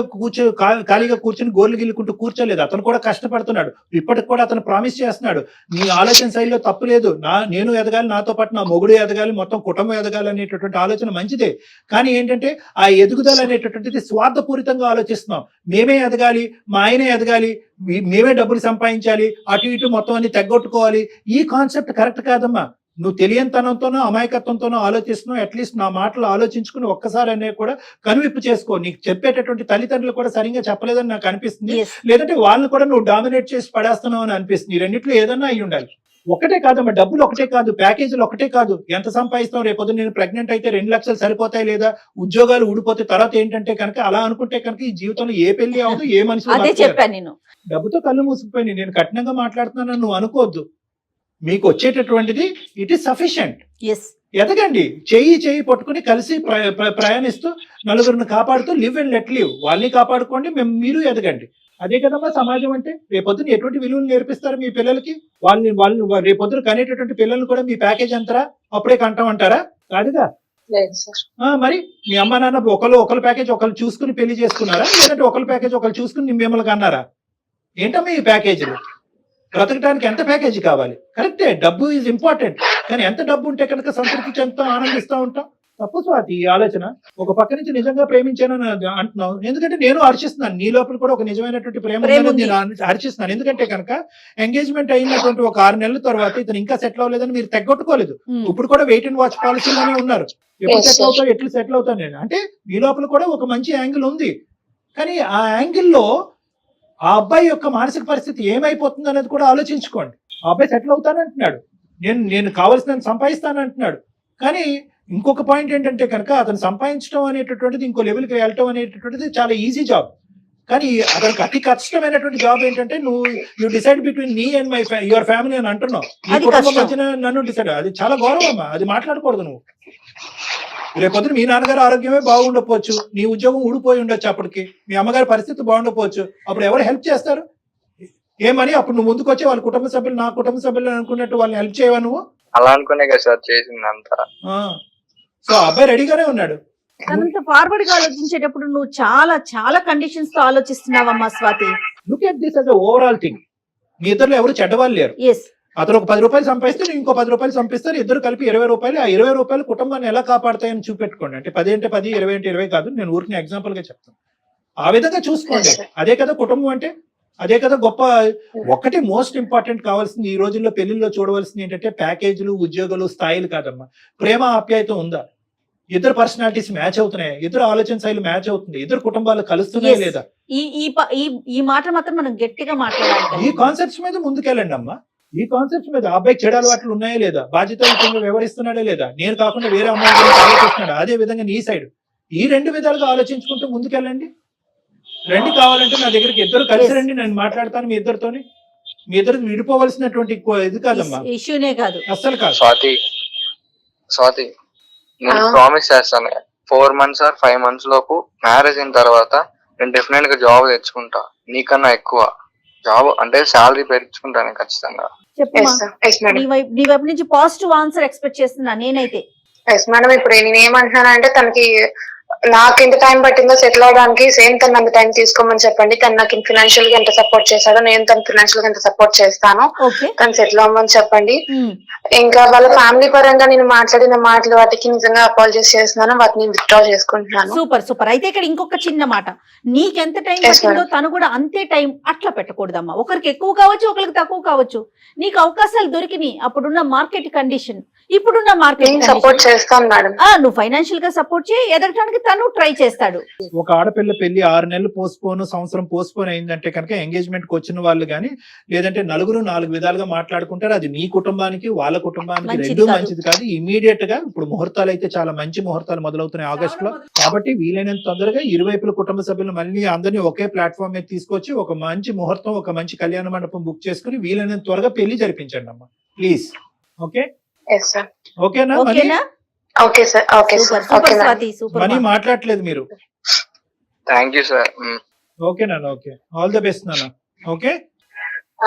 కూర్చొని గోర్లు గిల్లుకుంటూ కూర్చోలేదు, అతను కూడా కష్టపడుతున్నాడు. ఇప్పటికి కూడా అతను ప్రామిస్ చేస్తున్నాడు, నీ ఆలోచన శైలిలో తప్పు లేదు, నేను ఎదగాలి, నాతో పాటు నా మొగుడు ఎదగాలి, మొత్తం కుటుంబం ఎదగాలి అనేటటువంటి ఆలోచన మంచిదే. కానీ ఏంటంటే ఆ ఎదుగుదల అనేటటువంటిది స్వార్థపూరితంగా ఆలోచిస్తున్నాం. మేమే ఎదగాలి, మా ఆయనే ఎదగాలి, మేమే డబ్బులు సంపాదించాలి, అటు ఇటు మొత్తం అన్ని తెగొట్టుకోవాలి. ఈ కాన్సెప్ట్ కరెక్ట్ కాదమ్మా. నువ్వు తెలియనితనంతోనో అమాయకత్వంతోనో ఆలోచిస్తున్నావు. అట్లీస్ట్ నా మాటలు ఆలోచించుకుని ఒక్కసారి అనేది కూడా కనువిప్పు చేసుకో. నీకు చెప్పేటటువంటి తల్లిదండ్రులు కూడా సరిగ్గా చెప్పలేదని నాకు అనిపిస్తుంది, లేదంటే వాళ్ళని కూడా నువ్వు డామినేట్ చేసి పడేస్తున్నావు అని అనిపిస్తుంది. ఈ రెండిట్లో ఏదన్నా అయి ఉండాలి. ఒకటే కాదమ్మా, డబ్బులు ఒకటే కాదు, ప్యాకేజీలు ఒకటే కాదు, ఎంత సంపాదిస్తావు, రేపొద్దు నేను ప్రెగ్నెంట్ అయితే 2 లక్షలు సరిపోతాయి, లేదా ఉద్యోగాలు ఊడిపోతే తర్వాత ఏంటంటే కనుక అలా అనుకుంటే కనుక ఈ జీవితంలో ఏ పెళ్లి అవదు, ఏ మనిషి డబ్బుతో కళ్ళు మూసుకుపోయి నేను కఠినంగా మాట్లాడుతున్నానని నువ్వు అనుకోవద్దు. మీకు వచ్చేటటువంటిది ఇట్ ఈస్ సఫిషియంట్. ఎదగండి, చెయ్యి పట్టుకుని కలిసి ప్రయాణిస్తూ నలుగురిని కాపాడుతూ లివ్ అండ్ లెట్ లివ్. వాళ్ళని కాపాడుకోండి, మీరు ఎదగండి. అదే కదమ్మా సమాజం అంటే. రేపొద్దున ఎటువంటి విలువలు నేర్పిస్తారు మీ పిల్లలకి? వాళ్ళు రేపొద్దున కనేటటువంటి పిల్లల్ని కూడా మీ ప్యాకేజ్ అంటారా, అప్పుడే కంటామంటారా? కాదుగా. మరి మీ అమ్మ నాన్న ఒకళ్ళు ప్యాకేజ్ ఒకళ్ళు చూసుకుని పెళ్లి చేసుకున్నారా, లేదంటే ఒకళ్ళ ప్యాకేజ్ ఒకళ్ళు చూసుకుని మిమ్మల్ని కన్నారా? ఏంటమ్మా ఈ ప్యాకేజీలు? బ్రతకడానికి ఎంత ప్యాకేజీ కావాలి? కరెక్టే, డబ్బు ఈజ్ ఇంపార్టెంట్, కానీ ఎంత డబ్బు ఉంటే కనుక సంతృప్తి చెందుతూ ఆనందిస్తూ ఉంటాం. తప్పు స్వాతి ఈ ఆలోచన. ఒక పక్క నుంచి నిజంగా ప్రేమించానని అంటున్నావు, ఎందుకంటే నేను హర్షిస్తున్నాను, నీ లోపల కూడా ఒక నిజమైనటువంటి ప్రేమ నేను హర్షిస్తున్నాను. ఎందుకంటే కనుక ఎంగేజ్మెంట్ అయినటువంటి ఒక 6 నెలల తర్వాత ఇతను ఇంకా సెటిల్ అవ్వలేదని మీరు తెగొట్టుకోలేదు. ఇప్పుడు కూడా వెయిట్ అండ్ వాచ్ పాలసీలోనే ఉన్నారు. ఎప్పుడు సెటిల్ అవుతాను నేను అంటే మీ లోపల కూడా ఒక మంచి యాంగిల్ ఉంది. కానీ ఆ యాంగిల్లో ఆ అబ్బాయి యొక్క మానసిక పరిస్థితి ఏమైపోతుంది అనేది కూడా ఆలోచించుకోండి. ఆ అబ్బాయి సెటిల్ అవుతానంటున్నాడు, నేను కావాల్సిన సంపాదిస్తానంటున్నాడు. కానీ ఇంకొక పాయింట్ ఏంటంటే కనుక అతను సంపాదించడం అనేటటువంటిది, ఇంకో లెవెల్కి వెళ్ళటం అనేటటువంటిది చాలా ఈజీ జాబ్. కానీ అతనికి అతి కష్టమైనటువంటి జాబ్ ఏంటంటే you decide between me and your family అని అంటున్నావు. నన్ను డిసైడ్, అది చాలా గౌరవం అమ్మా, అది మాట్లాడకూడదు నువ్వు. రేపొద్దున మీ నాన్నగారు ఆరోగ్యమే బాగుండకపోవచ్చు, నీ ఉద్యోగం ఊడిపోయి ఉండొచ్చు, అప్పటికి మీ అమ్మగారి పరిస్థితి బాగుండకపోవచ్చు. అప్పుడు ఎవరు హెల్ప్ చేస్తారు? ఏమని అప్పుడు నువ్వు ముందుకు వచ్చి వాళ్ళ కుటుంబ సభ్యులు నా కుటుంబ సభ్యులు అనుకున్నట్టు వాళ్ళని హెల్ప్ చేయవా నువ్వు?
అలా అనుకునే కదా సార్ చేసిందంతా.
సో అబ్బాయి రెడీగానే ఉన్నాడు.
తనంత ఫార్వర్డ్ గా ఆలోచించేటప్పుడు నువ్వు చాలా చాలా కండిషన్స్ తో ఆలోచిస్తున్నావమ్మా Swati.
Look at this as a overall thing. మీ ఇద్దరులో ఎవరు చెడ్డవాళ్ళు లేరు. అతను ఒక 10 రూపాయలు సంపాదిస్తే నేను ఇంకో 10 రూపాయలు సంపిస్తారు, ఇద్దరు కలిపి 20 రూపాయలు. ఆ 20 రూపాయలు కుటుంబాన్ని ఎలా కాపాడతాయని చూపెట్టుకోండి. అంటే 10 అంటే 10, 20 అంటే 20 కాదు, నేను ఊరికి ఎగ్జాంపుల్ గా చెప్తాను. ఆ విధంగా చూసుకోండి. అదే కదా కుటుంబం అంటే, అదే కదా గొప్ప. ఒకటి మోస్ట్ ఇంపార్టెంట్ కావాల్సింది ఈ రోజుల్లో పెళ్లిలో చూడవలసింది ఏంటంటే ప్యాకేజీలు, ఉద్యోగాలు, స్థాయిలు కాదమ్మా. ప్రేమ ఆప్యాయత ఉందా? ఇద్దరు పర్సనాలిటీస్ మ్యాచ్ అవుతున్నాయి, ఇద్దరు ఆలోచన శైలి మ్యాచ్ అవుతుంది, ఇద్దరు కుటుంబాలు కలుస్తున్నాయి
Yes.
లేదా?
ఈ ఈ ప- ఈ ఈ మాట మాత్రం మనం గట్టిగా మాట్లాడాలి.
ఈ కాన్సెప్ట్స్ మీద ముందుకెళ్ళండి అమ్మా. ఈ కాన్సెప్ట్స్ మీద ఆ అబ్బాయి చెడు అలవాట్లు ఉన్నాయా లేదా, బాధ్యతలు వ్యవహరిస్తున్నాడా లేదా, నేను కాకుండా వేరే అమ్మాయి గురించి ఆలోచిస్తున్నాడా, అదే విధంగా నీ సైడ్, ఈ రెండు విధాలుగా ఆలోచించుకుంటూ ముందుకెళ్ళండి. రండి, కావాలంటే నా దగ్గరికి ఇద్దరు కలిసి
Yes.
రండి, నేను మాట్లాడతాను మీ ఇద్దరితోని. మీ ఇద్దరు విడిపోవలసినటువంటి ఇది కాదమ్మా,
ఇష్యూనే కాదు.
అస్సలు కాదు.
స్వాతి నేను
ఆ.
ప్రామిస్ చేస్తాను 4 months or 5 months లోపు మ్యారేజ్ అయిన తర్వాత నేను డెఫినెట్ గా జాబ్ తెచ్చుకుంటా, నీకన్నా ఎక్కువ జాబ్ అంటే శాలరీ పెంచుకుంటాను ఖచ్చితంగా.
చెప్పమ్మా,
ఎస్ మేడం.
నీ వైపు నుంచి పాజిటివ్ ఆన్సర్ ఎక్స్పెక్ట్ చేస్తున్నా నేనైతే.
Yes madam. ఇప్పుడు నేను ఏమంటున్నానంటే తనకి నాకు ఎంత టైం పట్టిందో సెటిల్ అవడానికి సేమ్ తను అంత టైం తీసుకోమని చెప్పండి. తను నాకు ఫినాన్షియల్ గా ఎంత సపోర్ట్ చేశాడో నేను తను ఫినాన్షియల్ గా ఎంత సపోర్ట్ చేస్తాను.
ఓకే.
తను సెటిల్ అవ్వమని చెప్పండి. ఇంకా వాళ్ళ ఫ్యామిలీ పరంగా నేను మాట్లాడిన మాటలు వాటికి నిజంగా అపాలజైస్ చేస్తున్నాను, వాటిని విత్డ్రా చేసుకుంటున్నాను.
Super super. అయితే ఇక్కడ ఇంకొక చిన్న మాట, నీకెంత టైం
Yes,
పట్టిందో
madam.
తను కూడా అంతే టైం అట్లా పెట్టకూడదమ్మా. ఒకరికి ఎక్కువ కావచ్చు, ఒకరికి తక్కువ కావచ్చు. నీకు అవకాశాలు దొరికినాయి అప్పుడున్న మార్కెట్ కండిషన్, ఇప్పుడున్న మార్కెట్
నేను సపోర్ట్ చేస్తాను మేడం.
నువ్వు ఫైనాన్షియల్ గా సపోర్ట్ చేయి, ఎదగటానికి తను ట్రై చేస్తాడు.
ఒక ఆడపిల్ల పెళ్లి 6 నెలలు పోస్ట్పోన్, సంవత్సరం పోస్ట్పోన్ అయిందంటే కనుక ఎంగేజ్మెంట్ కి వచ్చిన వాళ్ళు కానీ, లేదంటే నలుగురు 4 విధాలుగా మాట్లాడుకుంటారు. అది నీ కుటుంబానికి వాళ్ళ కుటుంబానికి
మంచిది
రెండూ
కాదు.
మంచిది కాదు. ఇమీడియట్ గా ఇప్పుడు ముహూర్తాలు అయితే చాలా మంచి ముహూర్తాలు మొదలవుతున్నాయి ఆగస్ట్ లో, కాబట్టి వీలైనంత తొందరగా ఇరువైపుల కుటుంబ సభ్యులు మళ్ళీ అందరినీ ఒకే ప్లాట్ఫామ్ మీద తీసుకొచ్చి ఒక మంచి ముహూర్తం, ఒక మంచి కళ్యాణ మండపం బుక్ చేసుకుని వీలైనంత త్వరగా పెళ్లి జరిపించండి అమ్మా, ప్లీజ్. Okay,
yes sir.
ఓకేనా?
ఓకేనా?
Okay sir. Okay
super
sir. Okay
super
madam.
Swathi, super.
మనీ మాట్లాడలేదు మీరు.
Thank you sir.
ఓకే నాన్న, ఓకే, ఆల్ ద బెస్ట్ నాన్న. Okay,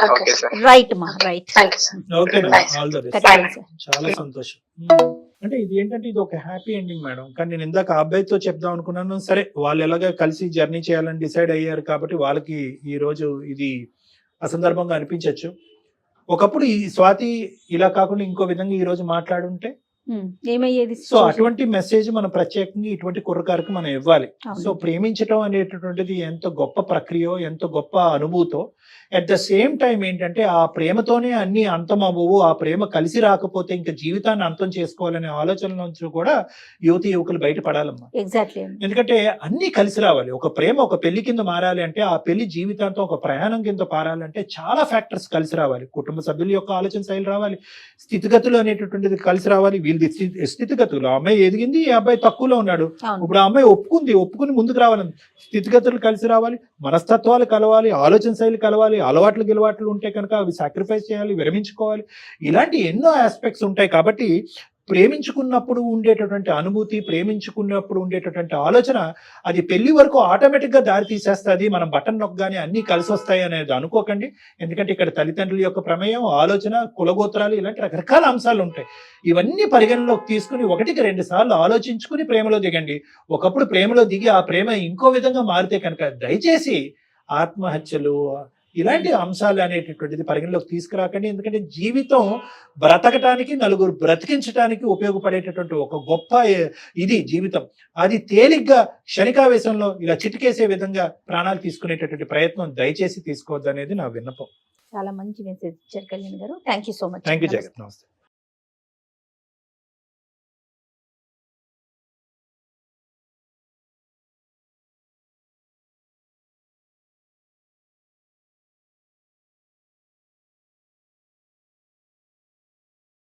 okay
okay
sir.
Sir.
Right మా right.
Thank you sir.
Okay
Bye.
నాన్న, all the best.
ఖచ్చితంగా sir.
చాలా సంతోషం. అంటే ఇది ఏంటంటే ఇది ఒక హ్యాపీ ఎండింగ్ మేడం. కానీ నేను ఇందాక ఆ అబ్బాయితో చెప్దాం అనుకున్నాను. సరే, వాళ్ళు ఎలాగ కలిసి జర్నీ చేయాలని డిసైడ్ అయ్యారు కాబట్టి వాళ్ళకి ఈ రోజు ఇది అసందర్భంగా అనిపించవచ్చు. ఒకప్పుడు ఈ స్వాతి ఇలా కాకుండా ఇంకో విధంగా ఈ రోజు మాట్లాడుంటే
ఏమయ్యేది?
సో అటువంటి మెసేజ్ మనం ప్రత్యేకంగా ఇటువంటి కుర్రకారికి మనం ఇవ్వాలి.
అవును.
సో ప్రేమించడం అనేటటువంటిది ఎంత గొప్ప ప్రక్రియ, ఎంత గొప్ప అనుభూతో, అట్ ద సేమ్ టైం ఏంటంటే ఆ ప్రేమతోనే అన్ని అంతం అవ్వవు, ఆ ప్రేమ కలిసి రాకపోతే ఇంకా జీవితాన్ని అంతం చేసుకోవాలనే ఆలోచన నుంచి కూడా యువతి యువకులు బయటపడాలమ్మా.
ఎగ్జాక్ట్లీ.
ఎందుకంటే అన్ని కలిసి రావాలి. ఒక ప్రేమ ఒక పెళ్లి కింద మారాలి అంటే, ఆ పెళ్లి జీవితాంతం ఒక ప్రయాణం కింద పారాలంటే చాలా ఫ్యాక్టర్స్ కలిసి రావాలి. కుటుంబ సభ్యుల యొక్క ఆలోచన శైలి రావాలి, స్థితిగతులు అనేటటువంటిది కలిసి రావాలి. వీళ్ళది స్థితిగతులు, ఆ అమ్మాయి ఎదిగింది, ఈ అబ్బాయి తక్కువలో ఉన్నాడు.
అవును.
ఇప్పుడు ఆ అమ్మాయి ఒప్పుకుని ముందుకు రావాలి. స్థితిగతులు కలిసి రావాలి, మనస్తత్వాలు కలవాలి, ఆలోచన శైలి కలవాలి, అలవాట్లు గిలవాట్లు ఉంటే కనుక అవి సాక్రిఫైస్ చేయాలి, విరమించుకోవాలి. ఇలాంటి ఎన్నో ఆస్పెక్ట్స్ ఉంటాయి. కాబట్టి ప్రేమించుకున్నప్పుడు ఉండేటటువంటి అనుభూతి, ప్రేమించుకున్నప్పుడు ఉండేటటువంటి ఆలోచన అది పెళ్లి వరకు ఆటోమేటిక్ గా దారి తీసేస్తుంది. మనం బటన్ నొక్కగానే అన్ని కలిసి వస్తాయి అనేది అనుకోకండి. ఎందుకంటే ఇక్కడ తల్లిదండ్రుల యొక్క ప్రమేయం, ఆలోచన, కులగోత్రాలు ఇలాంటి రకరకాల అంశాలు ఉంటాయి. ఇవన్నీ పరిగణలోకి తీసుకుని 1-2 సార్లు ఆలోచించుకుని ప్రేమలో దిగండి. ఒకప్పుడు ప్రేమలో దిగి ఆ ప్రేమ ఇంకో విధంగా మారితే కనుక దయచేసి ఆత్మహత్యలు ఇలాంటి అంశాలు అనేటటువంటిది పరిగణలోకి తీసుకురాకండి. ఎందుకంటే జీవితం బ్రతకటానికి, నలుగురు బ్రతికించడానికి ఉపయోగపడేటటువంటి ఒక గొప్ప ఇది జీవితం. అది తేలిగ్గా క్షణికావేశంలో ఇలా చిటికేసే విధంగా ప్రాణాలు తీసుకునేటటువంటి ప్రయత్నం దయచేసి తీసుకోవద్దు అనేది నా విన్నపం.
చాలా మంచి మెసేజ్ ఇచ్చారు కళ్యాణ్ గారు. Thank you so much.
Thank you జగత్, నమస్తే.